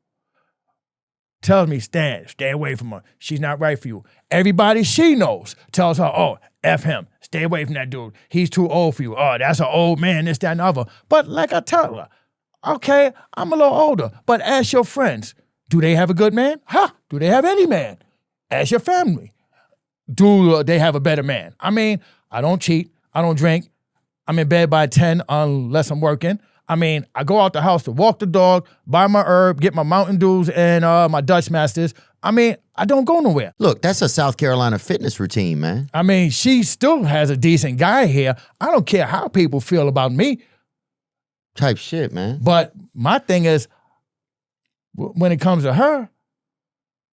tells me, Stan, stay away from her. She's not right for you. Everybody she knows tells her, oh, F him. Stay away from that dude. He's too old for you. Oh, that's an old man, this, that, and the other. But like I tell her, okay, I'm a little older, but ask your friends, do they have a good man? Do they have any man? Ask your family. Do they have a better man? I mean, I don't cheat. I don't drink. I'm in bed by 10 unless I'm working. I mean, I go out the house to walk the dog, buy my herb, get my Mountain Dews and my Dutch Masters. I mean, I don't go nowhere. Look, that's a South Carolina fitness routine, man. I mean, she still has a decent guy here. I don't care how people feel about me. Type shit, man. But my thing is, when it comes to her,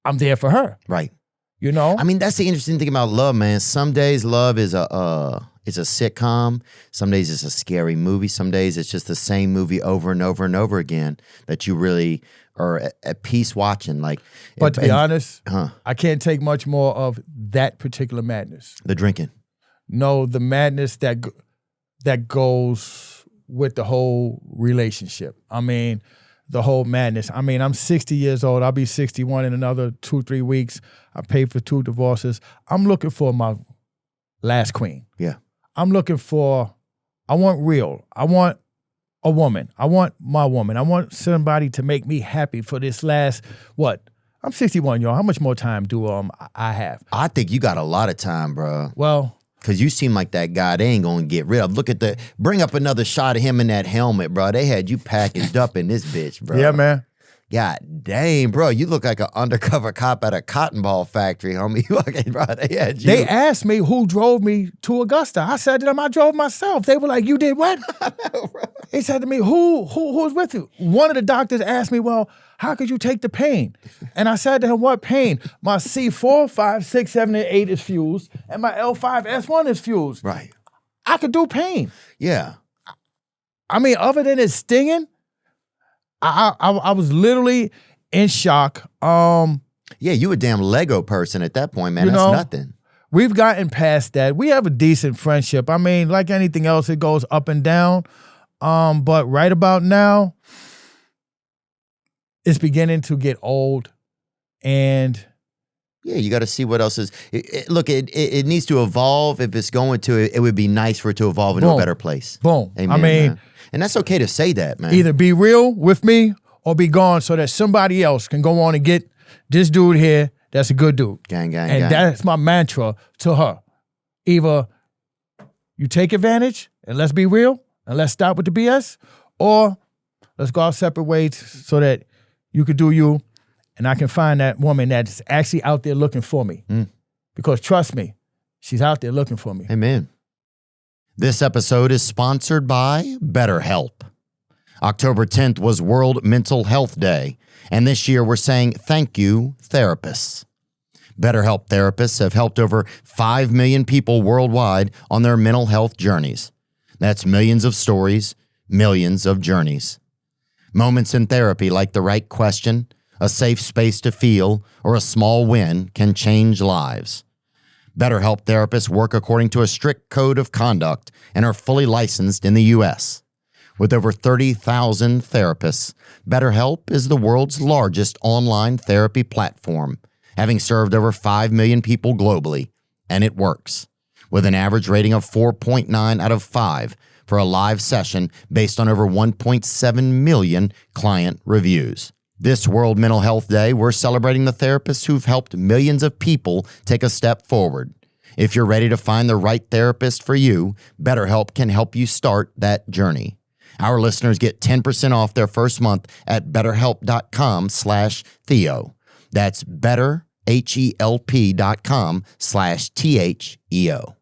I'm there for her. Right. You know? I mean, that's the interesting thing about love, man. Some days love is a sitcom. Some days it's a scary movie. Some days it's just the same movie over and over and over again that you really are at peace watching. Like, but to be honest, I can't take much more of that particular madness. The drinking. No, the madness that goes with the whole relationship. I mean, the whole madness. I mean, I'm 60 years old. I'll be 61 in another 2-3 weeks. I paid for 2 divorces. I'm looking for my last queen. Yeah. I want real. I want a woman. I want my woman. I want somebody to make me happy for this last, I'm 61, y'all. How much more time do I have? I think you got a lot of time, bro. Well, because you seem like that guy they ain't going to get rid of. Bring up another shot of him in that helmet, bro. They had you packaged up in this bitch, bro. Yeah, man. God dang, bro. You look like an undercover cop at a cotton ball factory, homie. Bro, they had you. They asked me who drove me to Augusta. I said to them, I drove myself. They were like, you did what? I know, bro. They said to me, who was with you? One of the doctors asked me, well, how could you take the pain? And I said to him, what pain? My C4, 5, 6, 7, and 8 is fused, and my L5S1 is fused. Right. I could do pain. Yeah. I mean, other than it stinging, I was literally in shock. Yeah, you a damn Lego person at that point, man. That's nothing. We've gotten past that. We have a decent friendship. I mean, like anything else, it goes up and down. But right about now, it's beginning to get old. And yeah, you got to see what else is. Look, it needs to evolve. If it's going to, it would be nice for it to evolve into a better place. Boom. Amen, I mean, man. And that's okay to say that, man. Either be real with me or be gone so that somebody else can go on and get this dude here that's a good dude. Gang. And that's my mantra to her. Either you take advantage and let's be real and let's stop with the BS, or let's go our separate ways so that you could do you and I can find that woman that's actually out there looking for me. Because trust me, she's out there looking for me. Amen. This episode is sponsored by BetterHelp. October 10th was World Mental Health Day, and this year we're saying thank you, therapists. BetterHelp therapists have helped over 5 million people worldwide on their mental health journeys. That's millions of stories, millions of journeys. Moments in therapy like the right question, a safe space to feel, or a small win can change lives. BetterHelp therapists work according to a strict code of conduct and are fully licensed in the U.S. With over 30,000 therapists, BetterHelp is the world's largest online therapy platform, having served over 5 million people globally, and it works, with an average rating of 4.9 out of 5 for a live session based on over 1.7 million client reviews. This World Mental Health Day, we're celebrating the therapists who've helped millions of people take a step forward. If you're ready to find the right therapist for you, BetterHelp can help you start that journey. Our listeners get 10% off their first month at betterhelp.com/Theo. That's betterhelp.com/THEO.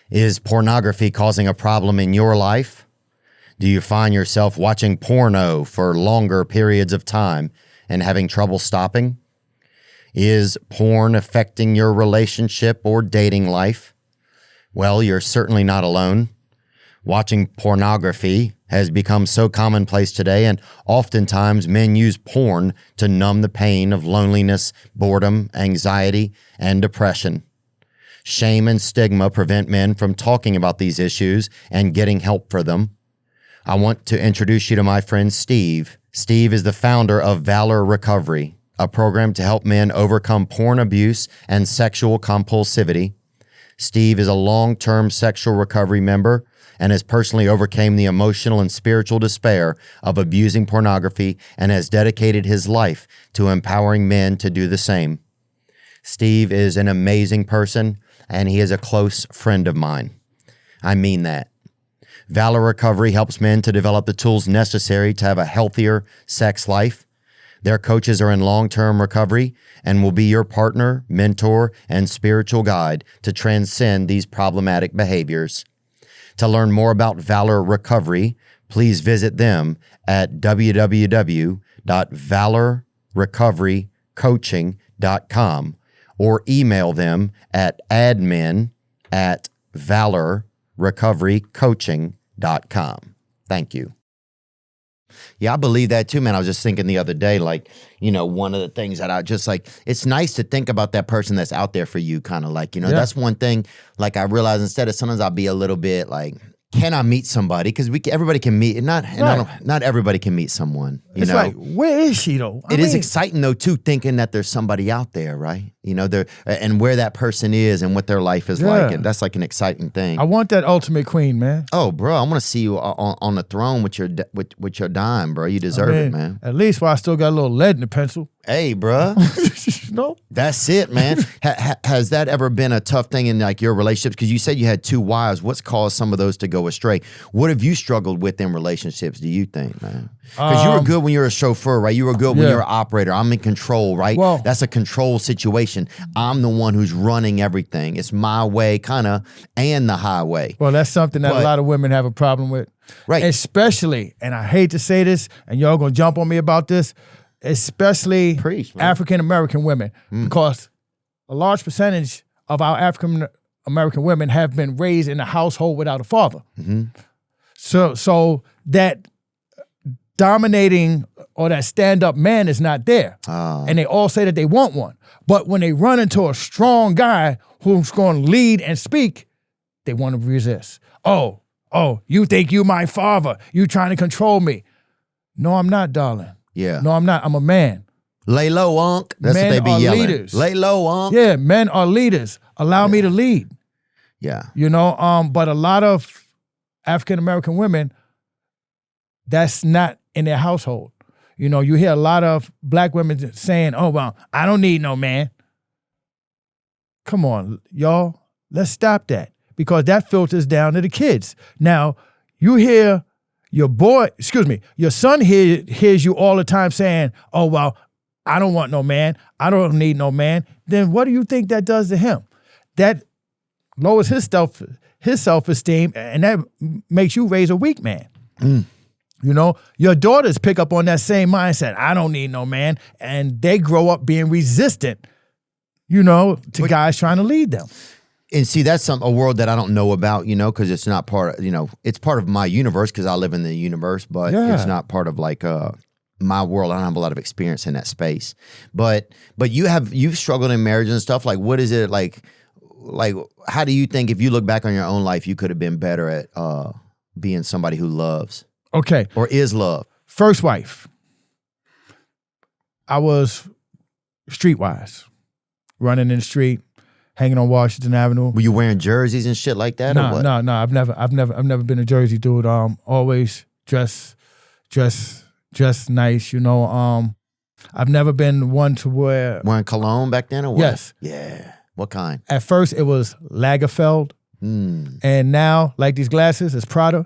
Is pornography causing a problem in your life? Do you find yourself watching porno for longer periods of time and having trouble stopping? Is porn affecting your relationship or dating life? Well, you're certainly not alone. Watching pornography has become so commonplace today, and oftentimes men use porn to numb the pain of loneliness, boredom, anxiety, and depression. Shame and stigma prevent men from talking about these issues and getting help for them. I want to introduce you to my friend Steve. Steve is the founder of Valor Recovery, a program to help men overcome porn abuse and sexual compulsivity. Steve is a long-term sexual recovery member and has personally overcome the emotional and spiritual despair of abusing pornography and has dedicated his life to empowering men to do the same. Steve is an amazing person, and he is a close friend of mine. I mean that. Valor Recovery helps men to develop the tools necessary to have a healthier sex life. Their coaches are in long-term recovery and will be your partner, mentor, and spiritual guide to transcend these problematic behaviors. To learn more about Valor Recovery, please visit them at www.valorrecoverycoaching.com or email them at admin@valorrecoverycoaching.com. Thank you. Yeah, I believe that too, man. I was just thinking the other day, like, one of the things that I just like, it's nice to think about that person that's out there for you, kind of like, that's one thing, like I realize instead of sometimes I'll be a little bit like, can I meet somebody? Because everybody can meet, and not everybody can meet someone. It's like, where is she though? It is exciting though too, thinking that there's somebody out there, right? There and where that person is and what their life is like, and that's like an exciting thing. I want that ultimate queen, man. Oh, bro, I want to see you on the throne with your dime, bro. You deserve it, man. At least while I still got a little lead in the pencil. Hey, bro. No, that's it, man. Has that ever been a tough thing in like your relationships? Because you said you had 2 wives. What's caused some of those to go astray? What have you struggled with in relationships, do you think, man? Because you were good when you were a chauffeur, right? You were good when you were an operator. I'm in control, right? Well, that's a control situation. I'm the one who's running everything. It's my way, kind of, and the highway. Well, that's something that a lot of women have a problem with. Right. Especially, and I hate to say this, and y'all gonna jump on me about this, especially African-American women, because a large percentage of our African-American women have been raised in a household without a father. Mm-hmm. So that dominating or that stand-up man is not there. And they all say that they want one. But when they run into a strong guy who's going to lead and speak, they want to resist. Oh, you think you my father. You trying to control me. No, I'm not, darling. Yeah. No, I'm not. I'm a man. Lay low, Unc. That's men what they be are yelling. Leaders. Lay low, Unc. Yeah, men are leaders. Allow me to lead. Yeah. But a lot of African-American women, that's not in their household. You hear a lot of black women saying, oh, well, I don't need no man. Come on, y'all. Let's stop that, because that filters down to the kids. Now, you hear your son hears you all the time saying, oh, well, I don't want no man. I don't need no man. Then what do you think that does to him? That lowers his self-esteem, and that makes you raise a weak man. Your daughters pick up on that same mindset. I don't need no man. And they grow up being resistant, to guys trying to lead them. And see, that's a world that I don't know about, because it's not part of, it's part of my universe because I live in the universe, but it's not part of like my world. I don't have a lot of experience in that space. But you've struggled in marriage and stuff. Like, what is it like, how do you think, if you look back on your own life, you could have been better at being somebody who loves? Okay. Or is love? First wife. I was streetwise, running in the street, hanging on Washington Avenue. Were you wearing jerseys and shit like that? No. I've never been a Jersey dude. Always dress nice. I've never been one to wear. Wearing cologne back then or what? Yes. Yeah. What kind? At first, it was Lagerfeld. And now, like these glasses, it's Prada.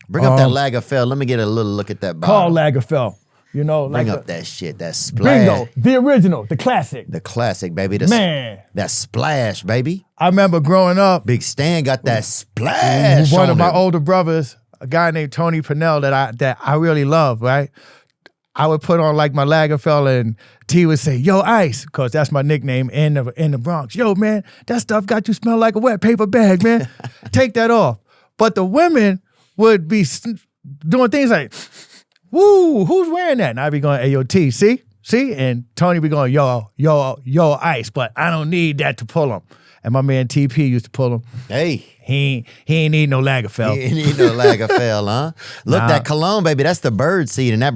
Bring up that Lagerfeld. Let me get a little look at that bottle. Called Lagerfeld. You know, Bring like up that shit. That splash. Bingo. The original. The classic. The classic, baby. Man. That splash, baby. I remember growing up. Big Stan got that splash. One on of my him. older brothers, a guy named Tony Pennell that I really love, right? I would put on like my Lagerfeld and T would say, yo, Ice, because that's my nickname in the Bronx. Yo, man, that stuff got you smell like a wet paper bag, man. Take that off. But the women would be doing things like, woo, who's wearing that? And I'd be going, hey, yo, T, see? And Tony be going, yo, Ice, but I don't need that to pull him. And my man TP used to pull him. Hey. He ain't need no Lagerfeld. He ain't need no Lagerfeld, huh? Look, that cologne, baby, that's the bird seed, and that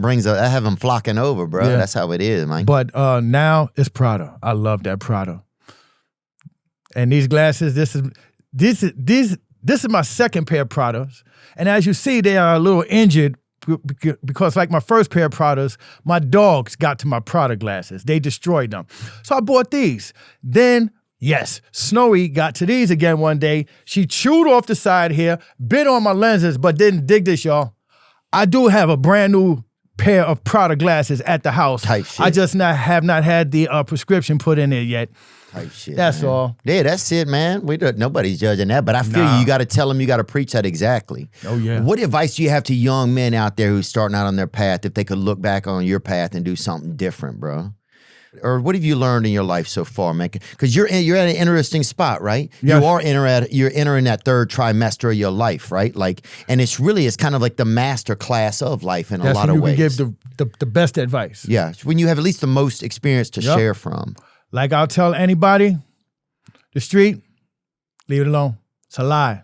have them flocking over, bro. Yeah. That's how it is, man. But now it's Prada. I love that Prada. And these glasses, this is my second pair of Pradas. And as you see, they are a little injured because like my first pair of Pradas, my dogs got to my Prada glasses. They destroyed them. So I bought these. Then, yes, Snowy got to these again one day. She chewed off the side here, bit on my lenses, but didn't dig this, y'all. I do have a brand new pair of Prada glasses at the house. Type shit. I just have not had the prescription put in it yet. Type shit. That's man. all. Yeah, that's it, man. Nobody's judging that, but I feel you got to tell them, you got to preach that exactly. Oh, yeah. What advice do you have to young men out there who's starting out on their path if they could look back on your path and do something different, bro? Or what have you learned in your life so far, man? Because you're at an interesting spot, right? Yes. You're entering that third trimester of your life, right? Like, and it's kind of like the master class of life in a lot of ways. That's when you can give the best advice. Yeah, when you have at least the most experience to share from. Like I'll tell anybody, the street, leave it alone. It's a lie.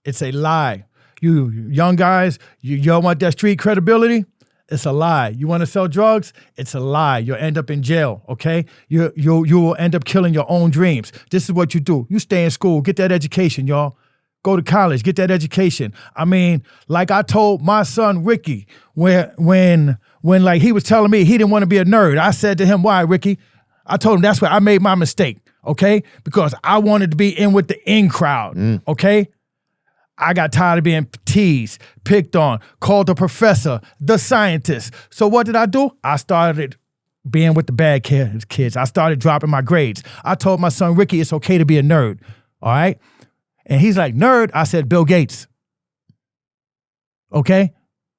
It's a lie. You young guys, you want that street credibility? It's a lie. You want to sell drugs? It's a lie. You'll end up in jail, okay? You will end up killing your own dreams. This is what you do. You stay in school. Get that education, y'all. Go to college. Get that education. I mean, like I told my son, Ricky, when like he was telling me he didn't want to be a nerd, I said to him, why, Ricky? I told him that's where I made my mistake, okay? Because I wanted to be in with the in crowd, okay? I got tired of being teased, picked on, called the professor, the scientist. So what did I do? I started being with the bad kids. I started dropping my grades. I told my son, Ricky, it's okay to be a nerd, all right? And he's like, nerd? I said, Bill Gates. Okay?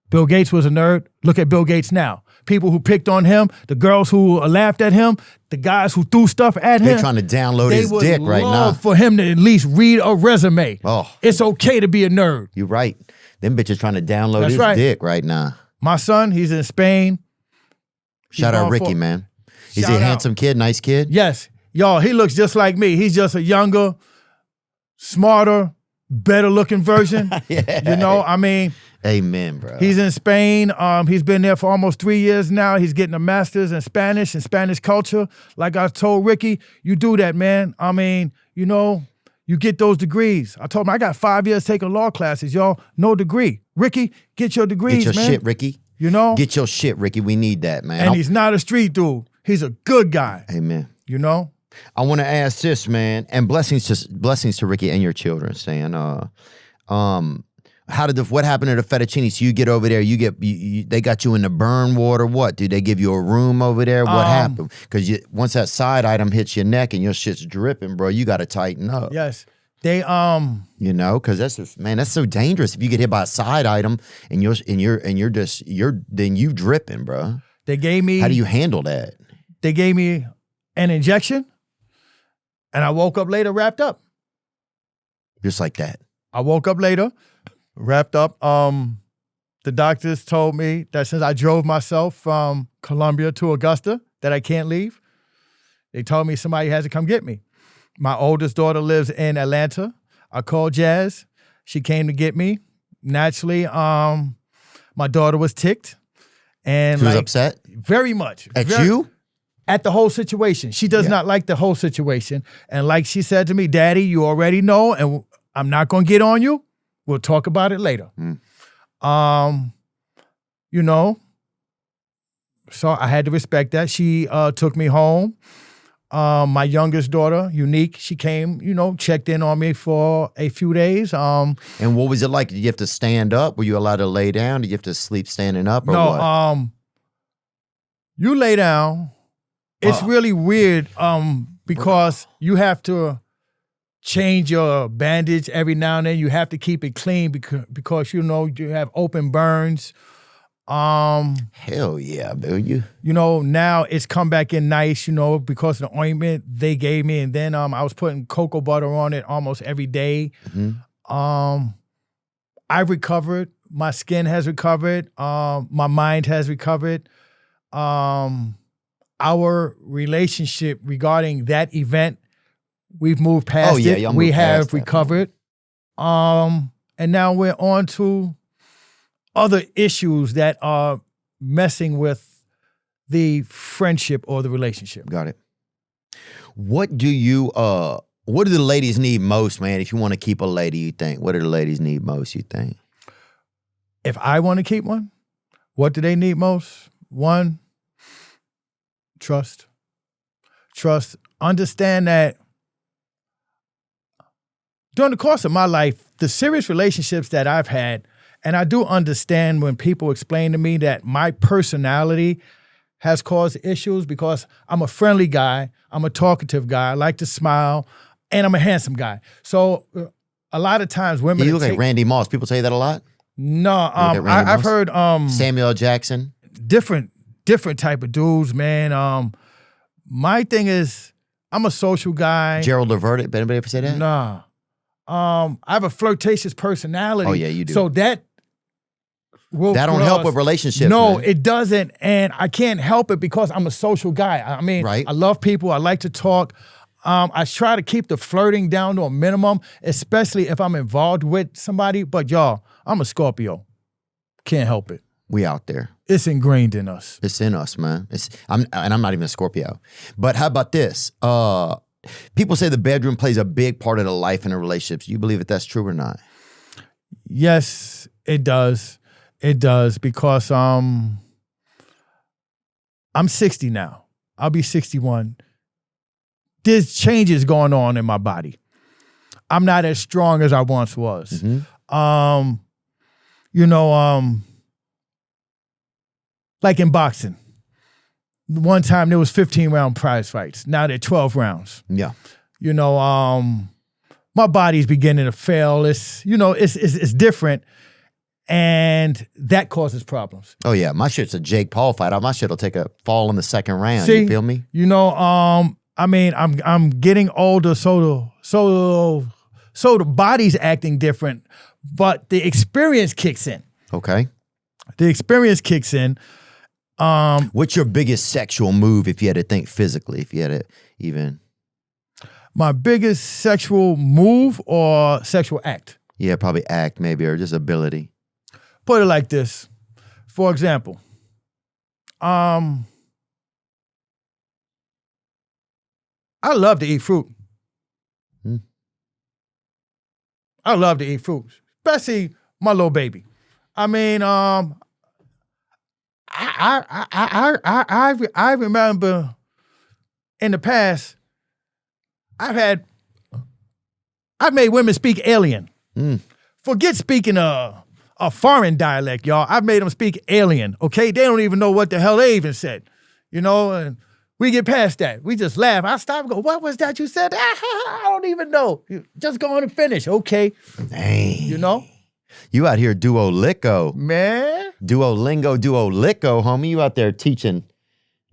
Bill Gates was a nerd. Look at Bill Gates now. People who picked on him, the girls who laughed at him, the guys who threw stuff at him. They're trying to download his dick right now. For him to at least read a resume. Oh. It's okay to be a nerd. You're right. Them bitches trying to download his dick right now. My son, he's in Spain. Shout out Ricky, man. Is he a handsome kid, nice kid? Yes. Y'all, he looks just like me. He's just a younger, smarter, better looking version. Yeah. You know, I mean. Amen, bro. He's in Spain. He's been there for almost 3 years now. He's getting a master's in Spanish and Spanish culture. Like I told Ricky, you do that, man. I mean, you know, you get those degrees. I told him I got 5 years taking law classes, y'all. No degree. Ricky, get your degrees, man. Get your shit, Ricky. You know? Get your shit, Ricky. We need that, man. And he's not a street dude. He's a good guy. Amen. You know? I want to ask this, man, and blessings to Ricky and your children, saying, what happened to the fettuccine? So you get over there, they got you in the burn water. What? Did they give you a room over there? What happened? Because once that side item hits your neck and your shit's dripping, bro, you got to tighten up. Yes. They you know, because that's so dangerous. If you get hit by a side item and then you dripping, bro. They gave me. How do you handle that? They gave me an injection, and I woke up later wrapped up. Just like that. I woke up later. Wrapped up. The doctors told me that since I drove myself from Columbia to Augusta, that I can't leave. They told me somebody has to come get me. My oldest daughter lives in Atlanta. I called Jazz. She came to get me. Naturally, my daughter was ticked. And she was upset? Very much. At you? At the whole situation. She does not like the whole situation. And like she said to me, Daddy, you already know, and I'm not going to get on you. We'll talk about it later. You know, So I had to respect that. She took me home. My youngest daughter, Unique, she came, checked in on me for a few days. And what was it like? Did you have to stand up? Were you allowed to lay down? Did you have to sleep standing up or no, what? You lay down. It's really weird because you have to change your bandage every now and then. You have to keep it clean because you have open burns. Hell yeah, dude. Now it's come back in nice, because of the ointment they gave me. And then I was putting cocoa butter on it almost every day. Mm-hmm. I've recovered. My skin has recovered. My mind has recovered. Our relationship regarding that event, we've moved past it. We have recovered. And now we're on to other issues that are messing with the friendship or the relationship. Got it. What do the ladies need most, man? If you want to keep a lady, you think? What do the ladies need most, you think? If I want to keep one, what do they need most? One, trust. Trust. Understand that during the course of my life, the serious relationships that I've had, and I do understand when people explain to me that my personality has caused issues because I'm a friendly guy, I'm a talkative guy, I like to smile, and I'm a handsome guy. So a lot of times women— You look like Randy Moss. People say that a lot? No, I've heard— Samuel L. Jackson? Different type of dudes, man. My thing is, I'm a social guy. Gerald Levert, did anybody ever say that? Nah. I have a flirtatious personality. Oh, yeah, you do. So that don't help with relationships. No, man. It doesn't. And I can't help it because I'm a social guy. I mean, right. I love people. I like to talk. I try to keep the flirting down to a minimum, especially if I'm involved with somebody. But y'all, I'm a Scorpio. Can't help it. We out there. It's ingrained in us. It's in us, man. I'm not even a Scorpio. But how about this? People say the bedroom plays a big part of the life in a relationship. Do you believe that that's true or not? Yes, it does. It does because I'm 60 now. I'll be 61. There's changes going on in my body. I'm not as strong as I once was. Mm-hmm. Like in boxing. One time there was 15-round prize fights. Now they're 12 rounds. Yeah. My body's beginning to fail. It's different. And that causes problems. Oh yeah, my shit's a Jake Paul fight. My shit'll take a fall in the second round. See, you feel me? I'm getting older, so the body's acting different, but the experience kicks in. Okay. The experience kicks in. What's your biggest sexual move if you had to think physically? If you had to even. My biggest sexual move or sexual act? Yeah, probably act maybe, or just ability. Put it like this. For example, I love to eat fruit. I love to eat fruit, especially my little baby. I mean, I remember in the past, I've made women speak alien. Forget speaking a foreign dialect, y'all. I've made them speak alien, okay? They don't even know what the hell they even said, and we get past that. We just laugh. I stop and go, what was that you said? I don't even know. Just go on and finish, okay? Dang. You out here Duolingo. Man. Duolingo, homie. You out there teaching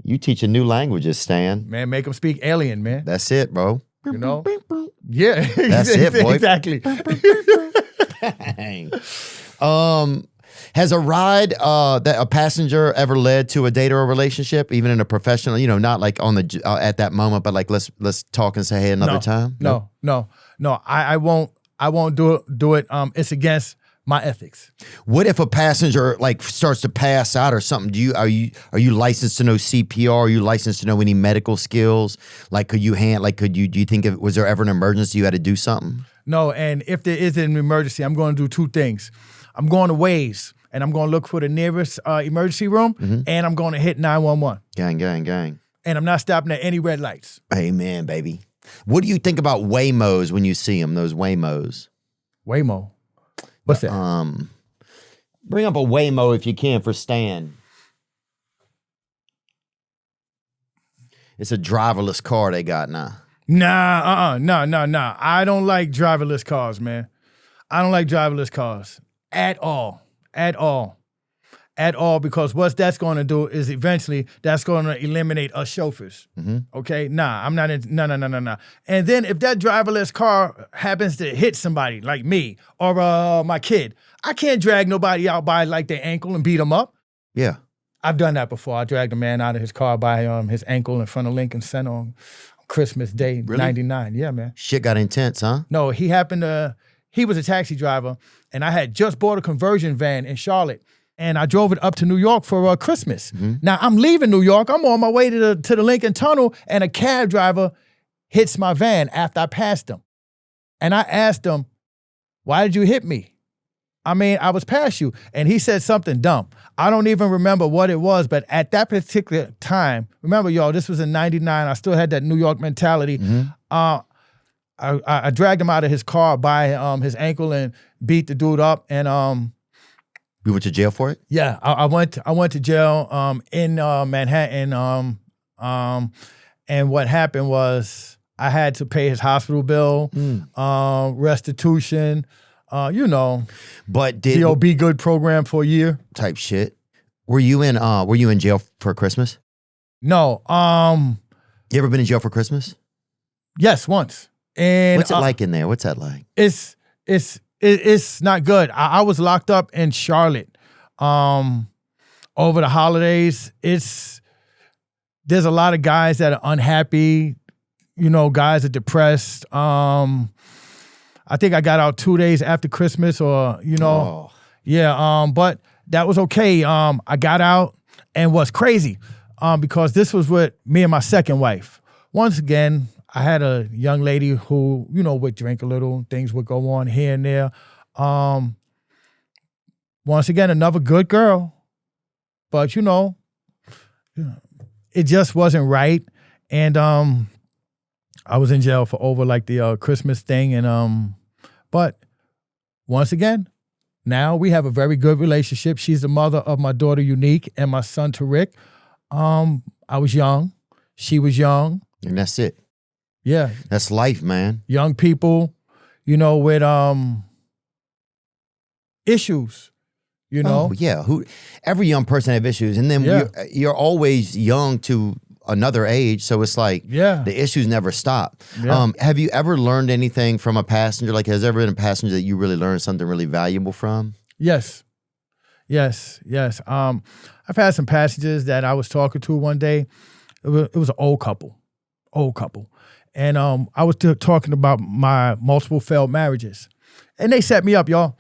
new languages, Stan. Man, make them speak alien, man. That's it, bro. Yeah. That's it, boy. Exactly. Has a ride that a passenger ever led to a date or a relationship, even in a professional, not like on the at that moment, but like let's talk and say hey another time? No. I won't do it. It's against my ethics. What if a passenger like starts to pass out or something? Are you licensed to know CPR? Are you licensed to know any medical skills? Like do you think was there ever an emergency you had to do something? No, and if there is an emergency, I'm going to do two things. I'm going to Waze, and I'm going to look for the nearest emergency room, and I'm going to hit 911. Gang, gang, gang. And I'm not stopping at any red lights. Amen, baby. What do you think about Waymos when you see them, those Waymos? Waymo. What's that? Bring up a Waymo if you can for Stan. It's a driverless car they got now. No. I don't like driverless cars, man. I don't like driverless cars at all. Because what that's going to do is eventually that's going to eliminate us chauffeurs. Okay? Nah, I'm not in. No. And then if that driverless car happens to hit somebody like me or my kid, I can't drag nobody out by like their ankle and beat them up. Yeah. I've done that before. I dragged a man out of his car by his ankle in front of Lincoln Center on Christmas Day, Really? 99. Yeah, man. Shit got intense, huh? No, he was a taxi driver, and I had just bought a conversion van in Charlotte, and I drove it up to New York for Christmas. Now, I'm leaving New York. I'm on my way to the Lincoln Tunnel, and a cab driver hits my van after I passed him. And I asked him, why did you hit me? I mean, I was past you. And he said something dumb. I don't even remember what it was, but at that particular time, remember, y'all, this was in 99. I still had that New York mentality. I dragged him out of his car by his ankle and beat the dude up. And you went to jail for it? yeah, I went to jail in Manhattan. And what happened was I had to pay his hospital bill, restitution, But the Be Good program for a year type shit. Were you in jail for Christmas? No. You ever been in jail for Christmas? Yes, once. And what's it like in there? What's that like? It's not good. I was locked up in Charlotte over the holidays. There's a lot of guys that are unhappy. Guys are depressed. I think I got out 2 days after Christmas or, yeah. But that was okay. I got out, and what's crazy, because this was with me and my second wife. Once again, I had a young lady who, would drink a little. Things would go on here and there. Once again, another good girl. But, it just wasn't right. And I was in jail for over like the Christmas thing. And but once again, now we have a very good relationship. She's the mother of my daughter, Unique, and my son, Tariq. I was young. She was young. And that's it. Yeah. That's life, man. Young people, with issues, Oh, yeah. Every young person have issues. And then you're always young to another age. So it's like the issues never stop. Yeah. Have you ever learned anything from a passenger? Like, has there ever been a passenger that you really learned something really valuable from? Yes. I've had some passengers that I was talking to one day. It was an old couple. And I was talking about my multiple failed marriages. And they set me up, y'all.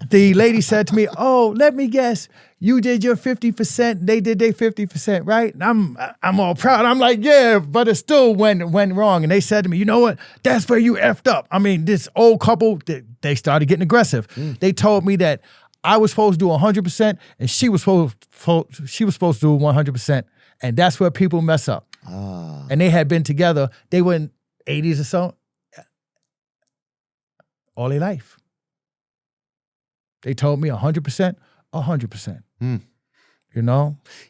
The lady said to me, "Oh, let me guess. You did your 50%. They did their 50%, right?" And I'm all proud. I'm like, "Yeah," but it still went wrong. And they said to me, "You know what? That's where you effed up." I mean, this old couple, they started getting aggressive. They told me that I was supposed to do 100%, and she was supposed to do 100%, and that's where people mess up. And they had been together. They were in 80s or so, all their life. They told me 100%, 100%.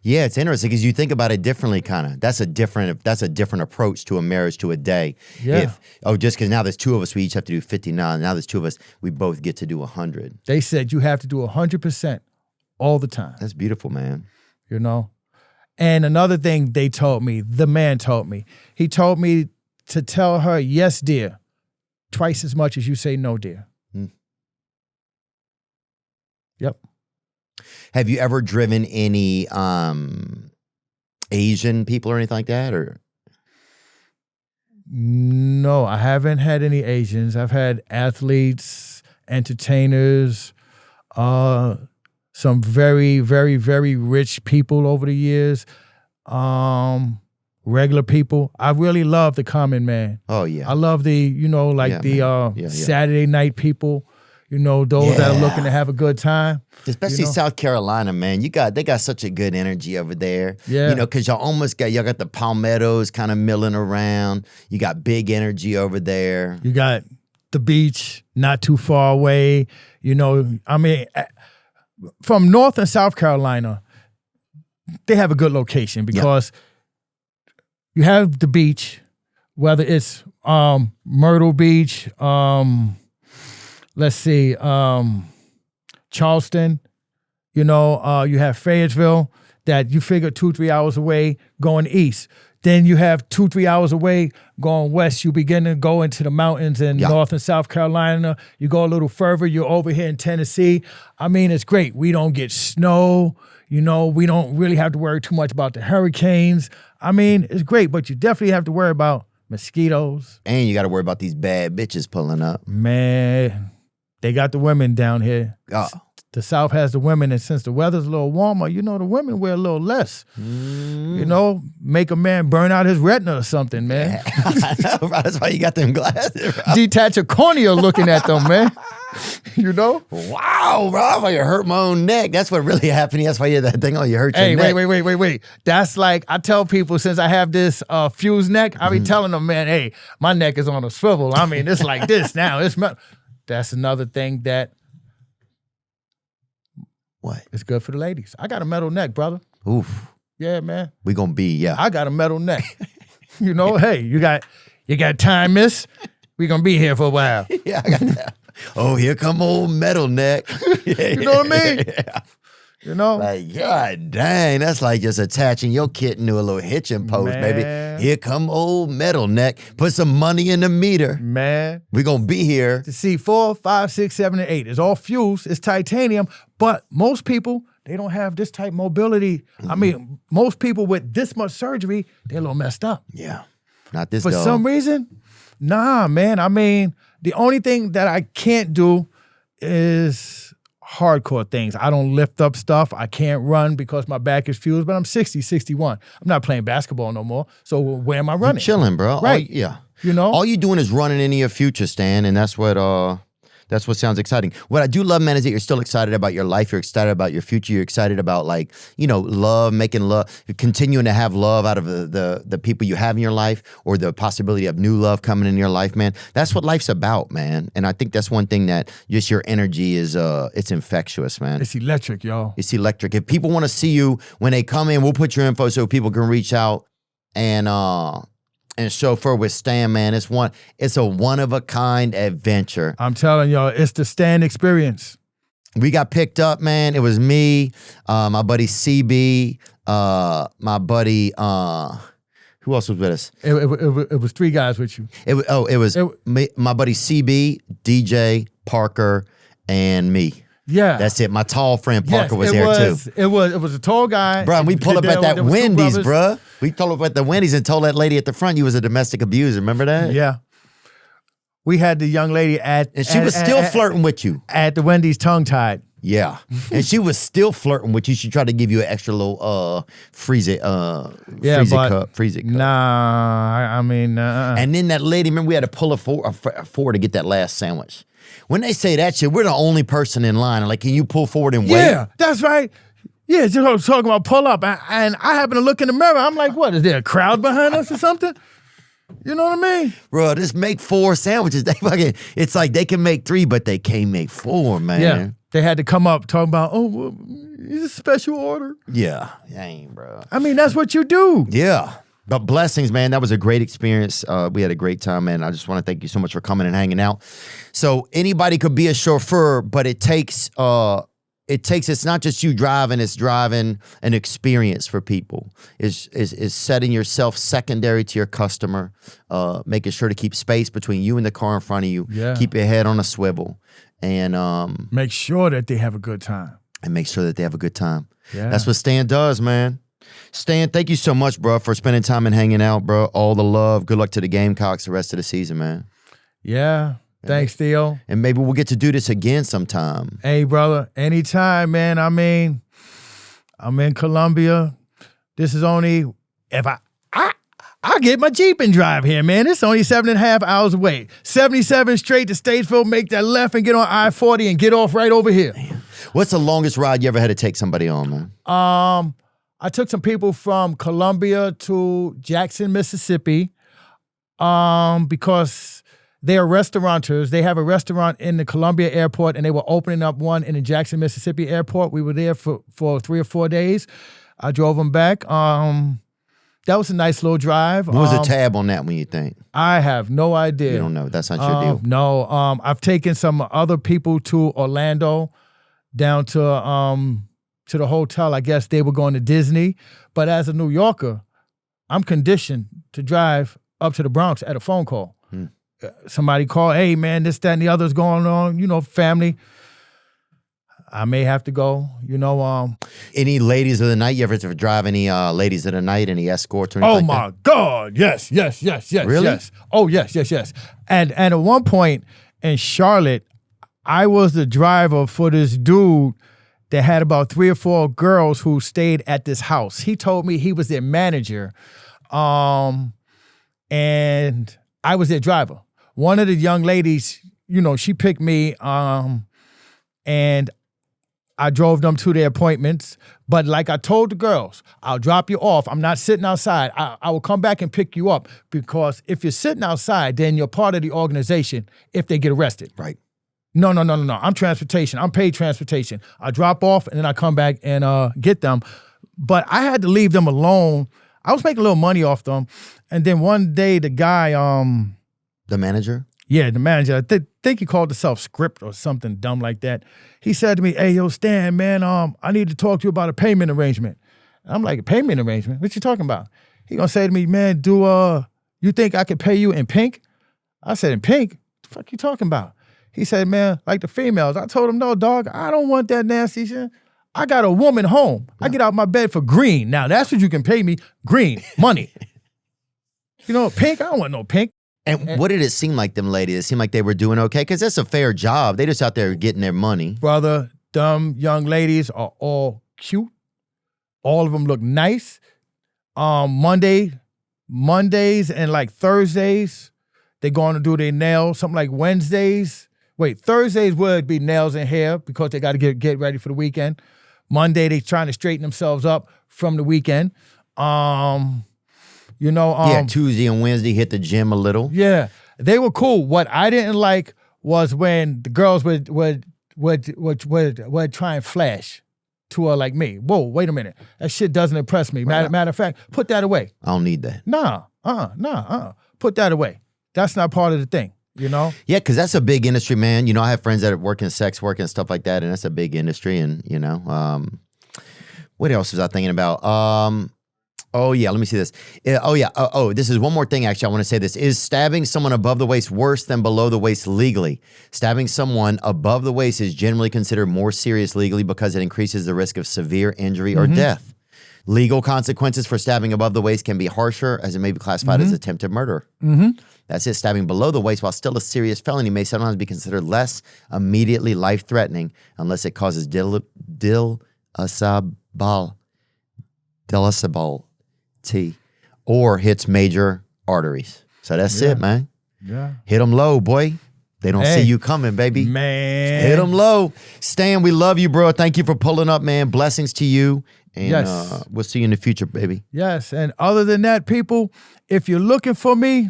Yeah, it's interesting because you think about it differently, kind of. That's a different approach to a marriage, to a day. Yeah. Just because now there's two of us, we each have to do 59. Now there's two of us, we both get to do 100. They said you have to do 100% all the time. That's beautiful, man. And another thing they told me, the man told me, he told me to tell her, "Yes, dear," twice as much as you say no, dear. Yep. Have you ever driven any Asian people or anything like that? Or no, I haven't had any Asians. I've had athletes, entertainers, some very, very, very rich people over the years, regular people. I really love the common man. Oh, yeah. I love the, Saturday night people. You know, those that are looking to have a good time. Especially South Carolina, man. They got such a good energy over there. Yeah. You know, because y'all got the palmettos kind of milling around. You got big energy over there. You got the beach not too far away. You know, I mean, from North and South Carolina, they have a good location because you have the beach, whether it's Myrtle Beach, let's see, Charleston, you know, you have Fayetteville that you figure 2-3 hours away going east. Then you have 2-3 hours away going west. You begin to go into the mountains in North and South Carolina. You go a little further, you're over here in Tennessee. I mean, it's great. We don't get snow. You know, we don't really have to worry too much about the hurricanes. I mean, it's great, but you definitely have to worry about mosquitoes. And you got to worry about these bad bitches pulling up. Man, they got the women down here. Oh. The South has the women, and since the weather's a little warmer, you know, the women wear a little less. You know, make a man burn out his retina or something, man. I know, bro. That's why you got them glasses, bro. Detach a cornea looking at them, man. You know? Wow, bro. I you hurt my own neck. That's what really happened. That's why you had that thing on. You hurt your neck. Wait. That's like, I tell people, since I have this fused neck, I be telling them, man, hey, my neck is on a swivel. I mean, it's like this now. That's another thing that it's good for the ladies. I got a metal neck, brother. Oof. Yeah, man. We gonna be, I got a metal neck. You know, hey, you got time, miss. We gonna be here for a while. Yeah, I got that. Oh, here come old metal neck. You know what I mean? Yeah. You know? Like, God dang, that's like just attaching your kitten to a little hitching post, baby. Here come old metal neck. Put some money in the meter. Man. We gonna be here. To see 4, 5, 6, 7, and 8. It's all fused. It's titanium. But most people, they don't have this type mobility. I mean, most people with this much surgery, they're a little messed up. Yeah. Not this For some reason, nah, man. I mean, the only thing that I can't do is hardcore things. I don't lift up stuff. I can't run because my back is fused, but I'm 60, 61. I'm not playing basketball no more. So where am I running? You're chilling, bro. Right. Yeah. You know? All you doing is running into your future, Stan, and that's what sounds exciting. What I do love, man, is that you're still excited about your life. You're excited about your future. You're excited about, like, you know, love, making love, continuing to have love out of the people you have in your life, or the possibility of new love coming in your life, man. That's what life's about, man. And I think that's one thing that just your energy is, it's infectious, man. It's electric, y'all. It's electric. If people want to see you when they come in, we'll put your info so people can reach out and Chauffeur with Stan, man. It's a one-of-a-kind adventure. I'm telling y'all, it's the Stan experience. We got picked up, man. It was me, my buddy CB, my buddy, who else was with us? It was 3 guys with you. It was me, my buddy CB, DJ, Parker, and me. Yeah. That's it. My tall friend Parker was there too. It was a tall guy. Bro, we pulled up at that Wendy's, bro. We pulled up at the Wendy's and told that lady at the front you was a domestic abuser. Remember that? Yeah. We had the young lady and she was still flirting with you. At the Wendy's, tongue-tied. Yeah. And she was still flirting with you. She tried to give you an extra little freeze it cup. Nah, I mean, And then that lady, remember we had to pull a forward to get that last sandwich. When they say that shit, we're the only person in line. I'm like, can you pull forward and wait? Yeah, that's right. Yeah, just talking about pull up. And I happen to look in the mirror. I'm like, what, is there a crowd behind us or something? You know what I mean? Bro, just make 4 sandwiches. It's like they can make 3, but they can't make 4, man. Yeah, they had to come up talking about, well, it's a special order. Yeah, dang, bro. I mean, that's what you do. Yeah. But blessings, man. That was a great experience. We had a great time, man. I just want to thank you so much for coming and hanging out. So anybody could be a chauffeur, but it's not just you driving, it's driving an experience for people. Is setting yourself secondary to your customer, making sure to keep space between you and the car in front of you. Yeah. Keep your head on a swivel. And make sure that they have a good time. And make sure that they have a good time. Yeah. That's what Stan does, man. Stan, thank you so much, bro, for spending time and hanging out, bro. All the love. Good luck to the Gamecocks the rest of the season, man. Yeah. Thanks, Theo. And maybe we'll get to do this again sometime. Hey, brother. Anytime, man. I mean, I'm in Columbia. This is only, if I I get my Jeep and drive here, man. It's only 7.5 hours away. 77 straight to Statesville, make that left and get on I-40 and get off right over here. What's the longest ride you ever had to take somebody on, man? I took some people from Columbia to Jackson, Mississippi, because they are restaurateurs. They have a restaurant in the Columbia airport, and they were opening up one in the Jackson, Mississippi airport. We were there for 3 or 4 days. I drove them back. That was a nice little drive. What was the tab on that when you think? I have no idea. You don't know. That's not your deal. No. I've taken some other people to Orlando, down to the hotel. I guess they were going to Disney. But as a New Yorker, I'm conditioned to drive up to the Bronx at a phone call. Somebody call, hey, man, this, that, and the other's going on, family. I may have to go, Any ladies of the night? You ever drive any ladies of the night, any escorts or anything? Oh, my God. Yes. Really? Yes. Oh, yes. And at one point in Charlotte, I was the driver for this dude that had about 3 or 4 girls who stayed at this house. He told me he was their manager, and I was their driver. One of the young ladies, she picked me, and I drove them to their appointments. But like I told the girls, I'll drop you off. I'm not sitting outside. I will come back and pick you up, because if you're sitting outside, then you're part of the organization if they get arrested. Right. No. I'm transportation. I'm paid transportation. I drop off and then I come back and get them. But I had to leave them alone. I was making a little money off them. And then one day the guy... The manager? Yeah, the manager. I think he called himself Script or something dumb like that. He said to me, hey, yo, Stan, man, I need to talk to you about a payment arrangement. I'm like, a payment arrangement? What you talking about? He gonna say to me, man, you think I could pay you in pink? I said, in pink? What the fuck you talking about? He said, man, like the females. I told him, no, dog, I don't want that nasty shit. I got a woman home. I get out my bed for green. Now, that's what you can pay me. Green, money. Pink? I don't want no pink. And what did it seem like, them ladies? It seemed like they were doing okay? Because that's a fair job. They just out there getting their money. Brother, them young ladies are all cute. All of them look nice. Mondays and like Thursdays, they're going to do their nails. Something like Wednesdays. Thursdays would be nails and hair because they got to get ready for the weekend. Monday, they trying to straighten themselves up from the weekend. Tuesday and Wednesday hit the gym a little. Yeah, they were cool. What I didn't like was when the girls would try and flash to her like me. Whoa, wait a minute. That shit doesn't impress me. Matter of fact, put that away. I don't need that. Nah. Put that away. That's not part of the thing, Yeah, because that's a big industry, man. I have friends that work in sex work and stuff like that, and that's a big industry. And, what else was I thinking about? Oh, yeah, let me see this. This is one more thing, actually. I want to say this. Is stabbing someone above the waist worse than below the waist legally? Stabbing someone above the waist is generally considered more serious legally because it increases the risk of severe injury or death. Legal consequences for stabbing above the waist can be harsher, as it may be classified as attempted murder. That's it. Stabbing below the waist, while still a serious felony, may sometimes be considered less immediately life-threatening unless it causes or hits major arteries. So that's it, man. Yeah. Hit them low, boy. They don't see you coming, baby. Man. Hit them low. Stan, we love you, bro. Thank you for pulling up, man. Blessings to you. And we'll see you in the future, baby. Yes. And other than that, people, if you're looking for me,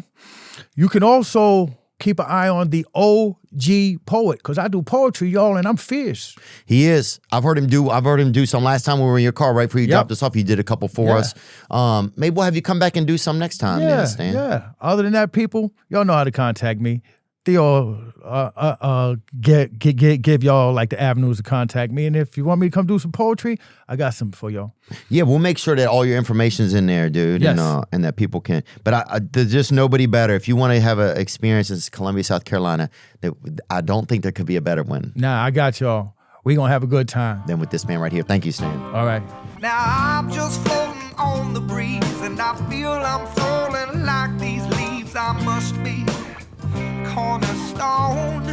you can also keep an eye on the OG poet, because I do poetry, y'all, and I'm fierce. He is. I've heard him do some last time we were in your car, right before you dropped us off. You did a couple for us. Maybe we'll have you come back and do some next time, man, Stan. Yeah. Other than that, people, y'all know how to contact me. Theo, give y'all like the avenues to contact me. And if you want me to come do some poetry, I got some for y'all. Yeah, we'll make sure that all your information's in there, dude. Yes. And that people can. But there's just nobody better. If you want to have an experience in Columbia, South Carolina, I don't think there could be a better one. Nah, I got y'all. We gonna have a good time. Than with this man right here. Thank you, Stan. All right. Now I'm just floating on the breeze, and I feel I'm falling like these leaves. I must be cornerstone.